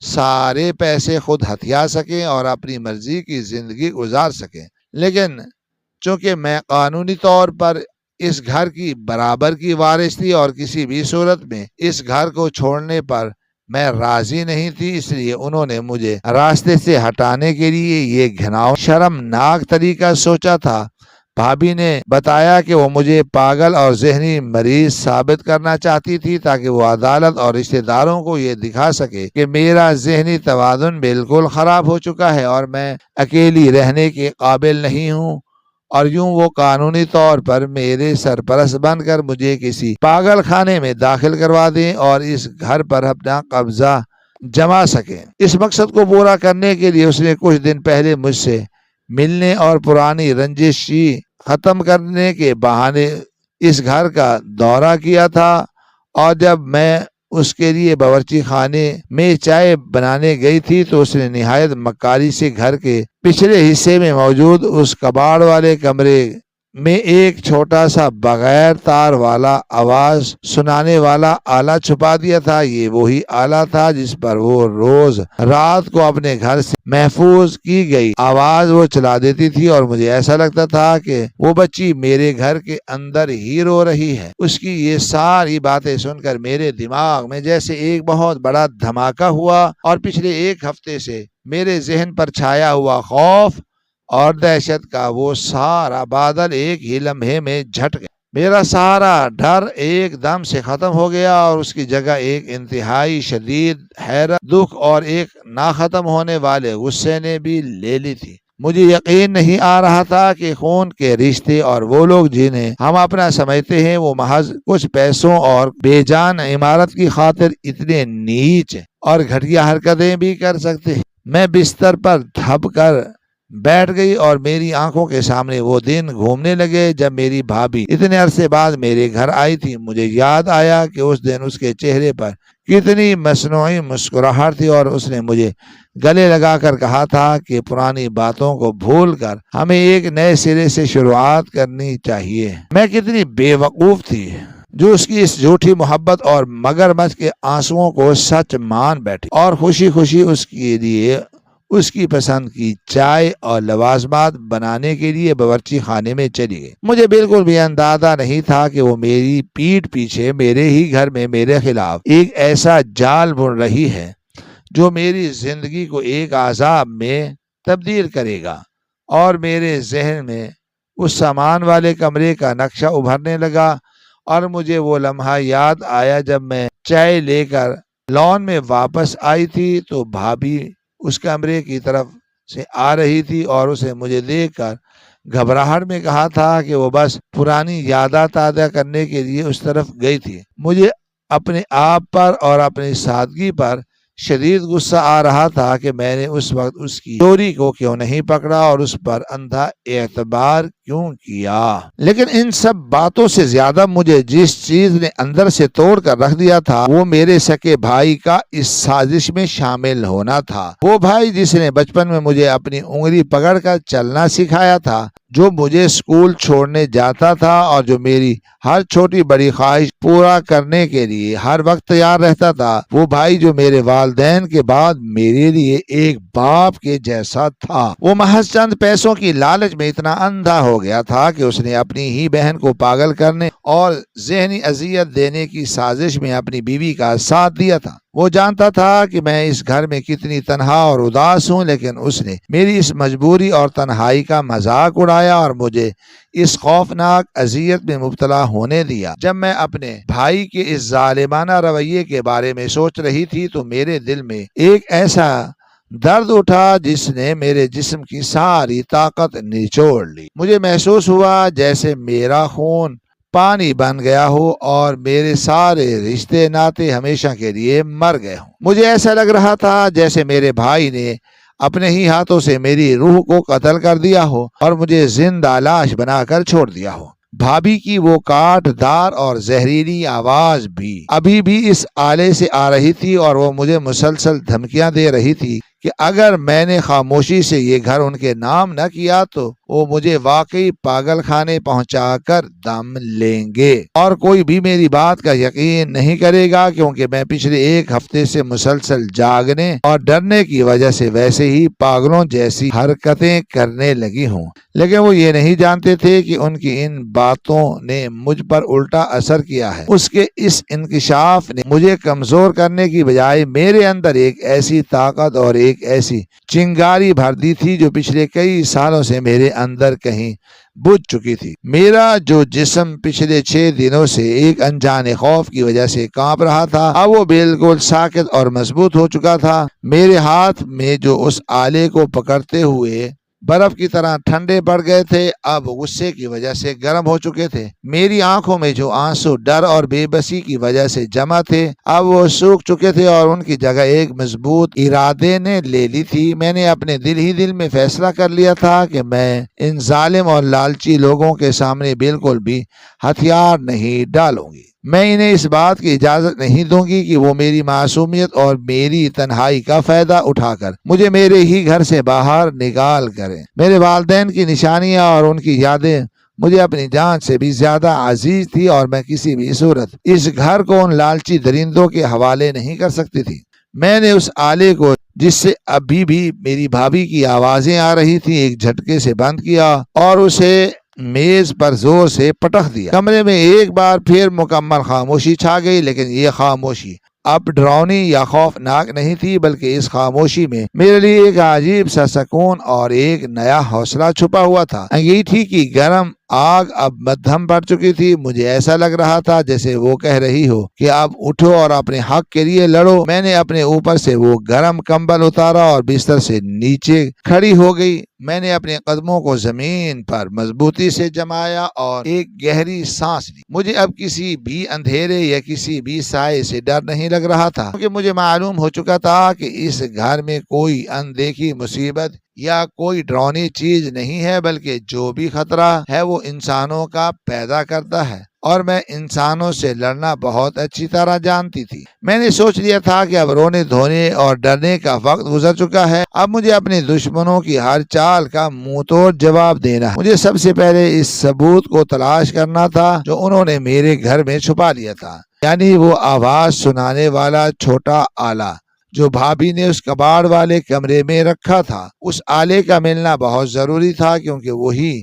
سارے پیسے خود ہتھیا سکیں اور اپنی مرضی کی زندگی گزار سکیں۔ لیکن چونکہ میں قانونی طور پر اس گھر کی برابر کی وارث تھی اور کسی بھی صورت میں اس گھر کو چھوڑنے پر میں راضی نہیں تھی، اس لیے انہوں نے مجھے راستے سے ہٹانے کے لیے یہ گھناؤنا شرمناک طریقہ سوچا تھا۔ بھابھی نے بتایا کہ وہ مجھے پاگل اور ذہنی مریض ثابت کرنا چاہتی تھی تاکہ وہ عدالت اور رشتہ داروں کو یہ دکھا سکے کہ میرا ذہنی توازن بالکل خراب ہو چکا ہے اور میں اکیلی رہنے کے قابل نہیں ہوں، اور یوں وہ قانونی طور پر میرے سرپرست بن کر مجھے کسی پاگل خانے میں داخل کروا دیں اور اس گھر پر اپنا قبضہ جما سکیں۔ اس مقصد کو پورا کرنے کے لیے اس نے کچھ دن پہلے مجھ سے ملنے اور پرانی رنجشی ختم کرنے کے بہانے اس گھر کا دورہ کیا تھا، اور جب میں اس کے لیے باورچی خانے میں چائے بنانے گئی تھی تو اس نے نہایت مکاری سے گھر کے پچھلے حصے میں موجود اس کباڑ والے کمرے میں ایک چھوٹا سا بغیر تار والا آواز سنانے والا آلہ چھپا دیا تھا۔ یہ وہی آلہ تھا جس پر وہ روز رات کو اپنے گھر سے محفوظ کی گئی آواز وہ چلا دیتی تھی، اور مجھے ایسا لگتا تھا کہ وہ بچی میرے گھر کے اندر ہی رو رہی ہے۔ اس کی یہ ساری باتیں سن کر میرے دماغ میں جیسے ایک بہت بڑا دھماکہ ہوا، اور پچھلے ایک ہفتے سے میرے ذہن پر چھایا ہوا خوف اور دہشت کا وہ سارا بادل ایک ہی لمحے میں جھٹ گیا۔ میرا سارا ڈر ایک دم سے ختم ہو گیا اور اس کی جگہ ایک انتہائی شدید حیرت، دکھ اور ایک نہ ختم ہونے والے غصے نے بھی لے لی تھی۔ مجھے یقین نہیں آ رہا تھا کہ خون کے رشتے اور وہ لوگ جنہیں ہم اپنا سمجھتے ہیں وہ محض کچھ پیسوں اور بے جان عمارت کی خاطر اتنے نیچ اور گھٹیا حرکتیں بھی کر سکتے ہیں۔ میں بستر پر دھب کر بیٹھ گئی اور میری آنکھوں کے سامنے وہ دن گھومنے لگے جب میری بھابھی اتنے عرصے بعد میرے گھر آئی تھی۔ مجھے یاد آیا کہ اس دن اس کے چہرے پر کتنی مصنوعی مسکراہٹ تھی، اور اس نے مجھے گلے لگا کر کہا تھا کہ پرانی باتوں کو بھول کر ہمیں ایک نئے سرے سے شروعات کرنی چاہیے۔ میں کتنی بے وقوف تھی، جو اس کی اس جھوٹی محبت اور مگرمچھ کے آنسوؤں کو سچ مان بیٹھی اور خوشی خوشی اس کے لیے اس کی پسند کی چائے اور لوازمات بنانے کے لیے باورچی خانے میں چلی گئی۔ مجھے بالکل بھی اندازہ نہیں تھا کہ وہ میری پیٹھ پیچھے میرے ہی گھر میں میرے خلاف ایک ایسا جال بن رہی ہے جو میری زندگی کو ایک عذاب میں تبدیل کرے گا، اور میرے ذہن میں اس سامان والے کمرے کا نقشہ ابھرنے لگا، اور مجھے وہ لمحہ یاد آیا جب میں چائے لے کر لان میں واپس آئی تھی تو بھابھی اس کمرے کی طرف سے آ رہی تھی اور اسے مجھے دیکھ کر گھبراہٹ میں کہا تھا کہ وہ بس پرانی یادیں تازہ کرنے کے لیے اس طرف گئی تھی۔ مجھے اپنے آپ پر اور اپنی سادگی پر شدید غصہ آ رہا تھا کہ میں نے اس وقت اس کی چوری کو کیوں نہیں پکڑا اور اس پر اندھا اعتبار کیوں کیا۔ لیکن ان سب باتوں سے زیادہ مجھے جس چیز نے اندر سے توڑ کر رکھ دیا تھا وہ میرے سکے بھائی کا اس سازش میں شامل ہونا تھا۔ وہ بھائی جس نے بچپن میں مجھے اپنی انگلی پکڑ کر چلنا سکھایا تھا، جو مجھے اسکول چھوڑنے جاتا تھا اور جو میری ہر چھوٹی بڑی خواہش پورا کرنے کے لیے ہر وقت تیار رہتا تھا، وہ بھائی جو میرے والدین کے بعد میرے لیے ایک باپ کے جیسا تھا، وہ محض چند پیسوں کی لالچ میں اتنا اندھا ہو گیا تھا کہ اس نے اپنی ہی بہن کو پاگل کرنے اور ذہنی اذیت دینے کی سازش میں اپنی بیوی کا ساتھ دیا تھا۔ وہ جانتا تھا کہ میں اس گھر میں کتنی تنہا اور اداس ہوں، لیکن اس نے میری اس مجبوری اور تنہائی کا مذاق اڑایا اور مجھے اس خوفناک اذیت میں مبتلا ہونے دیا۔ جب میں اپنے بھائی کے اس ظالمانہ رویے کے بارے میں سوچ رہی تھی تو میرے دل میں ایک ایسا درد اٹھا جس نے میرے جسم کی ساری طاقت نچوڑ لی۔ مجھے محسوس ہوا جیسے میرا خون پانی بن گیا ہو اور میرے سارے رشتے ناتے ہمیشہ کے لیے مر گئے ہوں۔ مجھے ایسا لگ رہا تھا جیسے میرے بھائی نے اپنے ہی ہاتھوں سے میری روح کو قتل کر دیا ہو اور مجھے زندہ لاش بنا کر چھوڑ دیا ہو۔ بھابھی کی وہ کاٹ دار اور زہریلی آواز بھی ابھی بھی اس آلے سے آ رہی تھی اور وہ مجھے مسلسل دھمکیاں دے رہی تھی کہ اگر میں نے خاموشی سے یہ گھر ان کے نام نہ کیا تو وہ مجھے واقعی پاگل خانے پہنچا کر دم لیں گے، اور کوئی بھی میری بات کا یقین نہیں کرے گا کیونکہ میں پچھلے ایک ہفتے سے مسلسل جاگنے اور ڈرنے کی وجہ سے ویسے ہی پاگلوں جیسی حرکتیں کرنے لگی ہوں۔ لیکن وہ یہ نہیں جانتے تھے کہ ان کی ان باتوں نے مجھ پر الٹا اثر کیا ہے۔ اس کے اس انکشاف نے مجھے کمزور کرنے کی بجائے میرے اندر ایک ایسی طاقت اور ایک ایسی چنگاری بھر دی تھی جو پچھلے کئی سالوں سے میرے اندر کہیں بجھ چکی تھی۔ میرا جو جسم پچھلے 6 دنوں سے ایک انجانے خوف کی وجہ سے کانپ رہا تھا، اب وہ بالکل ساکت اور مضبوط ہو چکا تھا۔ میرے ہاتھ میں جو اس آلے کو پکڑتے ہوئے برف کی طرح ٹھنڈے پڑ گئے تھے اب غصے کی وجہ سے گرم ہو چکے تھے۔ میری آنکھوں میں جو آنسو ڈر اور بے بسی کی وجہ سے جمع تھے اب وہ سوکھ چکے تھے اور ان کی جگہ ایک مضبوط ارادے نے لے لی تھی۔ میں نے اپنے دل ہی دل میں فیصلہ کر لیا تھا کہ میں ان ظالم اور لالچی لوگوں کے سامنے بالکل بھی ہتھیار نہیں ڈالوں گی۔ میں انہیں اس بات کی اجازت نہیں دوں گی کہ وہ میری معصومیت اور میری تنہائی کا فائدہ اٹھا کر مجھے میرے ہی گھر سے باہر نکال کریں۔ میرے والدین کی نشانیاں اور ان کی یادیں مجھے اپنی جان سے بھی زیادہ عزیز تھی اور میں کسی بھی صورت اس گھر کو ان لالچی درندوں کے حوالے نہیں کر سکتی تھی۔ میں نے اس آلے کو جس سے ابھی بھی میری بھابھی کی آوازیں آ رہی تھی ایک جھٹکے سے بند کیا اور اسے میز پر زور سے پٹخ دیا۔ کمرے میں ایک بار پھر مکمل خاموشی چھا گئی، لیکن یہ خاموشی اب ڈراؤنی یا خوفناک نہیں تھی، بلکہ اس خاموشی میں میرے لیے ایک عجیب سا سکون اور ایک نیا حوصلہ چھپا ہوا تھا۔ انگیٹھی کی گرم آگ اب مدھم پڑ چکی تھی۔ مجھے ایسا لگ رہا تھا جیسے وہ کہہ رہی ہو کہ اب اٹھو اور اپنے حق کے لیے لڑو۔ میں نے اپنے اوپر سے وہ گرم کمبل اتارا اور بستر سے نیچے کھڑی ہو گئی۔ میں نے اپنے قدموں کو زمین پر مضبوطی سے جمایا اور ایک گہری سانس لی۔ مجھے اب کسی بھی اندھیرے یا کسی بھی سائے سے ڈر نہیں لگ رہا تھا، کیونکہ مجھے معلوم ہو چکا تھا کہ اس گھر میں کوئی اندیکھی مصیبت یا کوئی ڈراؤنی چیز نہیں ہے، بلکہ جو بھی خطرہ ہے وہ انسانوں کا پیدا کرتا ہے اور میں انسانوں سے لڑنا بہت اچھی طرح جانتی تھی۔ میں نے سوچ لیا تھا کہ اب رونے دھونے اور ڈرنے کا وقت گزر چکا ہے، اب مجھے اپنے دشمنوں کی ہر چال کا منہ توڑ جواب دینا ہے۔ مجھے سب سے پہلے اس ثبوت کو تلاش کرنا تھا جو انہوں نے میرے گھر میں چھپا لیا تھا، یعنی وہ آواز سنانے والا چھوٹا آلہ جو بھابھی نے اس کباڑ والے کمرے میں رکھا تھا۔ اس آلے کا ملنا بہت ضروری تھا کیونکہ وہی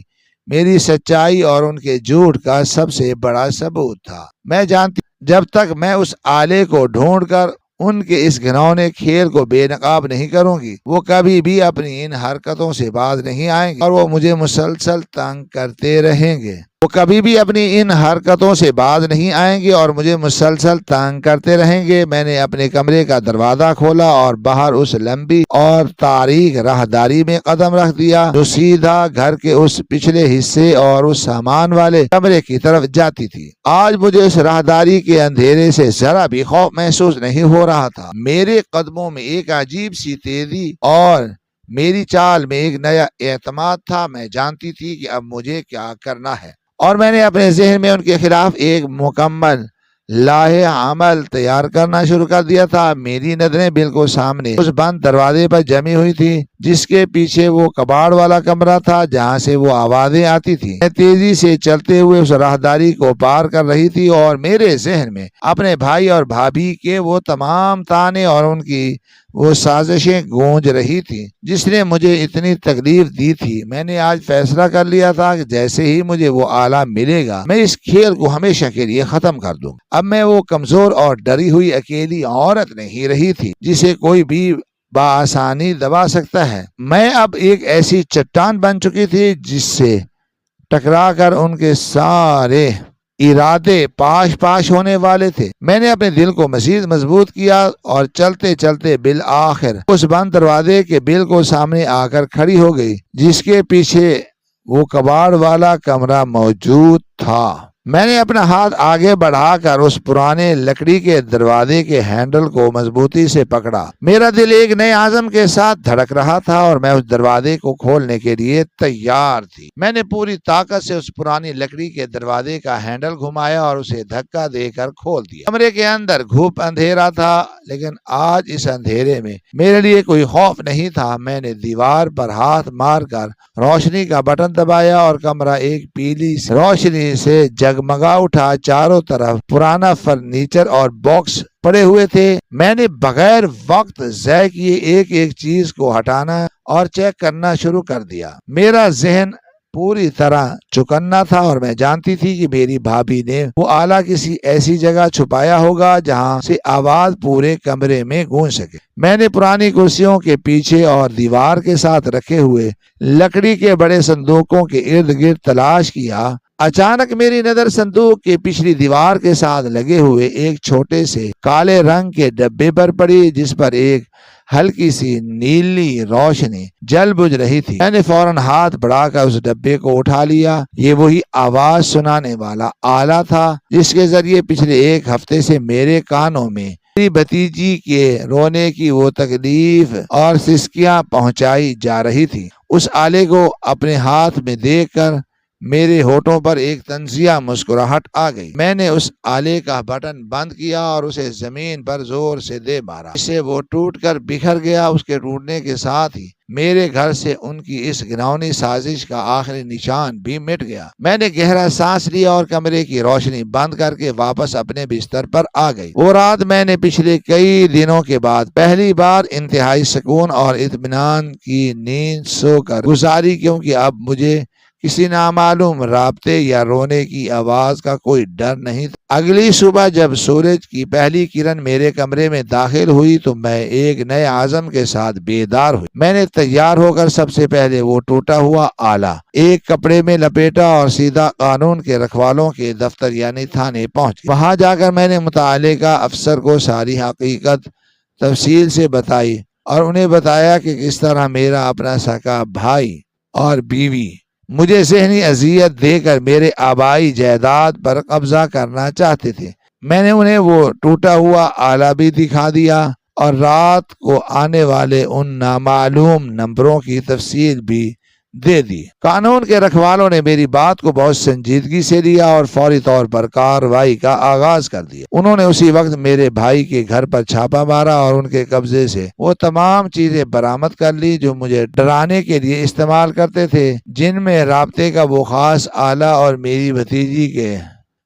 میری سچائی اور ان کے جھوٹ کا سب سے بڑا ثبوت تھا۔ میں جانتی جب تک میں اس آلے کو ڈھونڈ کر ان کے اس گھنونے کھیل کو بے نقاب نہیں کروں گی، وہ کبھی بھی اپنی ان حرکتوں سے باز نہیں آئیں گے اور وہ مجھے مسلسل تنگ کرتے رہیں گے۔ وہ کبھی بھی اپنی ان حرکتوں سے باز نہیں آئیں گے اور مجھے مسلسل تنگ کرتے رہیں گے۔ میں نے اپنے کمرے کا دروازہ کھولا اور باہر اس لمبی اور تاریک راہداری میں قدم رکھ دیا جو سیدھا گھر کے اس پچھلے حصے اور اس سامان والے کمرے کی طرف جاتی تھی۔ آج مجھے اس راہداری کے اندھیرے سے ذرا بھی خوف محسوس نہیں ہو رہا تھا۔ میرے قدموں میں ایک عجیب سی تیزی اور میری چال میں ایک نیا اعتماد تھا۔ میں جانتی تھی کہ اب مجھے کیا کرنا ہے اور میں نے اپنے ذہن میں ان کے خلاف ایک مکمل لاہے عمل تیار کرنا شروع کر دیا تھا۔ میری نظریں بالکل سامنے اس بند دروازے پر جمی ہوئی تھی جس کے پیچھے وہ کباڑ والا کمرہ تھا جہاں سے وہ آوازیں آتی تھی۔ میں تیزی سے چلتے ہوئے اس راہداری کو پار کر رہی تھی اور میرے ذہن میں اپنے بھائی اور بھابھی کے وہ تمام تانے اور ان کی وہ سازشیں گونج رہی تھی جس نے مجھے اتنی تکلیف دی تھی۔ میں نے آج فیصلہ کر لیا تھا کہ جیسے ہی مجھے وہ آلہ ملے گا میں اس کھیل کو ہمیشہ کے لیے ختم کر دوں۔ اب میں وہ کمزور اور ڈری ہوئی اکیلی عورت نہیں رہی تھی جسے کوئی بھی بآسانی دبا سکتا ہے۔ میں اب ایک ایسی چٹان بن چکی تھی جس سے ٹکرا کر ان کے سارے ارادے پاش پاش ہونے والے تھے۔ میں نے اپنے دل کو مزید مضبوط کیا اور چلتے چلتے بالآخر اس بند دروازے کے بالکل سامنے آ کر کھڑی ہو گئی جس کے پیچھے وہ کباڑ والا کمرہ موجود تھا۔ میں نے اپنا ہاتھ آگے بڑھا کر اس پرانے لکڑی کے دروازے کے ہینڈل کو مضبوطی سے پکڑا۔ میرا دل ایک نئے عزم کے ساتھ دھڑک رہا تھا اور میں اس دروازے کو کھولنے کے لیے تیار تھی۔ میں نے پوری طاقت سے اس پرانی لکڑی کے دروازے کا ہینڈل گھمایا اور اسے دھکا دے کر کھول دیا۔ کمرے کے اندر گھوپ اندھیرا تھا لیکن آج اس اندھیرے میں میرے لیے کوئی خوف نہیں تھا۔ میں نے دیوار پر ہاتھ مار کر روشنی کا بٹن دبایا اور کمرہ ایک پیلی روشنی سے جگمگا اٹھا۔ چاروں طرف پرانا فرنیچر اور باکس پڑے ہوئے تھے۔ میں نے بغیر وقت ضائع کیے ایک ایک چیز کو ہٹانا اور چیک کرنا شروع کر دیا۔ میرا ذہن پوری طرح چکنا تھا اور میں جانتی تھی کہ میری بھابھی نے وہ آلہ کسی ایسی جگہ چھپایا ہوگا جہاں سے آواز پورے کمرے میں گونج سکے۔ میں نے پرانی کرسیوں کے پیچھے اور دیوار کے ساتھ رکھے ہوئے لکڑی کے بڑے صندوقوں کے ارد گرد تلاش کیا۔ اچانک میری نظر صندوق کے پچھلی دیوار کے ساتھ لگے ہوئے ایک چھوٹے سے کالے رنگ کے ڈبے پر پڑی جس پر ایک ہلکی سی نیلی روشنی جل بجھ رہی تھی۔ میں نے فوراً ہاتھ بڑھا کر اس ڈبے کو اٹھا لیا۔ یہ وہی آواز سنانے والا آلہ تھا جس کے ذریعے پچھلے ایک ہفتے سے میرے کانوں میں میری بھتیجی کے رونے کی وہ تکلیف اور سسکیاں پہنچائی جا رہی تھی۔ اس آلے کو اپنے ہاتھ میں دیکھ کر میرے ہونٹوں پر ایک طنزیہ مسکراہٹ آ گئی۔ میں نے اس آلے کا بٹن بند کیا اور اسے زمین پر زور سے دے مارا، اس سے وہ ٹوٹ کر بکھر گیا۔ اس کے ٹوٹنے کے ساتھ ہی میرے گھر سے ان کی اس گھناؤنی سازش کا آخری نشان بھی مٹ گیا۔ میں نے گہرا سانس لیا اور کمرے کی روشنی بند کر کے واپس اپنے بستر پر آ گئی۔ وہ رات میں نے پچھلے کئی دنوں کے بعد پہلی بار انتہائی سکون اور اطمینان کی نیند سو کر گزاری کیونکہ اب مجھے کسی نامعلوم رابطے یا رونے کی آواز کا کوئی ڈر نہیں تھا۔ اگلی صبح جب سورج کی پہلی کرن میرے کمرے میں داخل ہوئی تو میں ایک نئے عزم کے ساتھ بیدار ہوئی۔ میں نے تیار ہو کر سب سے پہلے وہ ٹوٹا ہوا آلہ ایک کپڑے میں لپیٹا اور سیدھا قانون کے رکھوالوں کے دفتر یعنی تھانے پہنچ گیا۔ وہاں جا کر میں نے متعلقہ افسر کو ساری حقیقت تفصیل سے بتائی اور انہیں بتایا کہ کس طرح میرا اپنا سکا بھائی اور بیوی مجھے ذہنی اذیت دے کر میرے آبائی جائیداد پر قبضہ کرنا چاہتے تھے۔ میں نے انہیں وہ ٹوٹا ہوا آلہ بھی دکھا دیا اور رات کو آنے والے ان نامعلوم نمبروں کی تفصیل بھی دے دی۔ قانون کے رکھوالوں نے میری بات کو بہت سنجیدگی سے لیا اور فوری طور پر کارروائی کا آغاز کر دیا۔ انہوں نے اسی وقت میرے بھائی کے گھر پر چھاپا مارا اور ان کے قبضے سے وہ تمام چیزیں برآمد کر لی جو مجھے ڈرانے کے لیے استعمال کرتے تھے، جن میں رابطے کا وہ خاص آلہ اور میری بھتیجی کے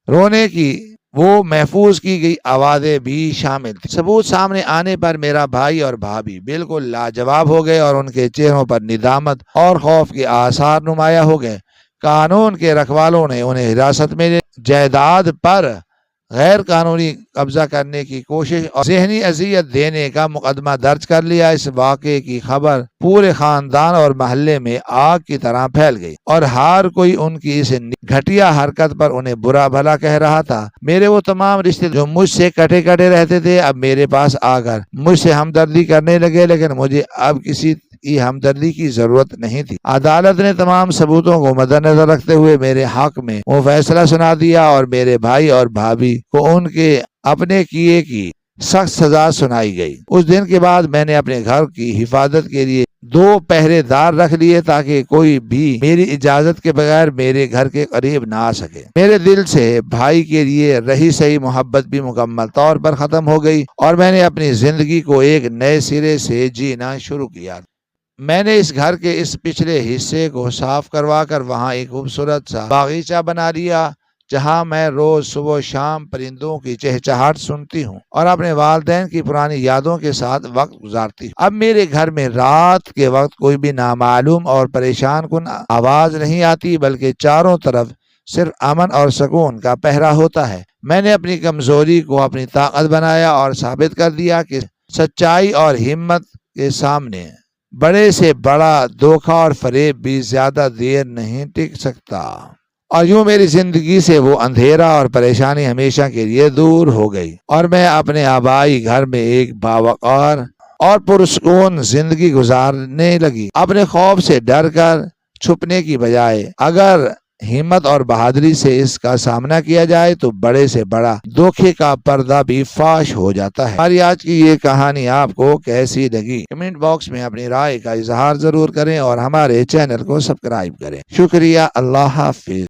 رونے کی وہ محفوظ کی گئی آوازیں بھی شامل تھی۔ ثبوت سامنے آنے پر میرا بھائی اور بھابھی بالکل لاجواب ہو گئے اور ان کے چہروں پر ندامت اور خوف کے آثار نمایاں ہو گئے۔ قانون کے رکھوالوں نے انہیں حراست میں جائیداد پر غیر قانونی قبضہ کرنے کی کوشش اور ذہنی اذیت دینے کا مقدمہ درج کر لیا۔ اس واقعے کی خبر پورے خاندان اور محلے میں آگ کی طرح پھیل گئی اور ہر کوئی ان کی اس گھٹیا حرکت پر انہیں برا بھلا کہہ رہا تھا۔ میرے وہ تمام رشتے جو مجھ سے کٹے کٹے رہتے تھے اب میرے پاس آ کر مجھ سے ہمدردی کرنے لگے، لیکن مجھے اب کسی کی ہمدردی کی ضرورت نہیں تھی۔ عدالت نے تمام ثبوتوں کو مد نظر رکھتے ہوئے میرے حق میں وہ فیصلہ سنا دیا اور میرے بھائی اور بھابھی کو ان کے اپنے کیے کی سخت سزا سنائی گئی۔ اس دن کے بعد میں نے اپنے گھر کی حفاظت کے لیے 2 پہرے دار رکھ لیے تاکہ کوئی بھی میری اجازت کے بغیر میرے گھر کے قریب نہ آ سکے۔ میرے دل سے بھائی کے لیے رہی سہی محبت بھی مکمل طور پر ختم ہو گئی اور میں نے اپنی زندگی کو ایک نئے سرے سے جینا شروع کیا۔ میں نے اس گھر کے اس پچھلے حصے کو صاف کروا کر وہاں ایک خوبصورت سا باغیچہ بنا لیا جہاں میں روز صبح و شام پرندوں کی چہچہاہٹ سنتی ہوں اور اپنے والدین کی پرانی یادوں کے ساتھ وقت گزارتی ہوں۔ اب میرے گھر میں رات کے وقت کوئی بھی نامعلوم اور پریشان کن آواز نہیں آتی، بلکہ چاروں طرف صرف امن اور سکون کا پہرا ہوتا ہے۔ میں نے اپنی کمزوری کو اپنی طاقت بنایا اور ثابت کر دیا کہ سچائی اور ہمت کے سامنے بڑے سے بڑا دھوکہ اور فریب بھی زیادہ دیر نہیں ٹک سکتا۔ اور یوں میری زندگی سے وہ اندھیرا اور پریشانی ہمیشہ کے لیے دور ہو گئی اور میں اپنے آبائی گھر میں ایک باوقار اور پرسکون زندگی گزارنے لگی۔ اپنے خوف سے ڈر کر چھپنے کی بجائے اگر ہمت اور بہادری سے اس کا سامنا کیا جائے تو بڑے سے بڑا دھوکے کا پردہ بھی فاش ہو جاتا ہے۔ ہماری آج کی یہ کہانی آپ کو کیسی لگی؟ کمنٹ باکس میں اپنی رائے کا اظہار ضرور کریں اور ہمارے چینل کو سبسکرائب کریں۔ شکریہ۔ اللہ حافظ۔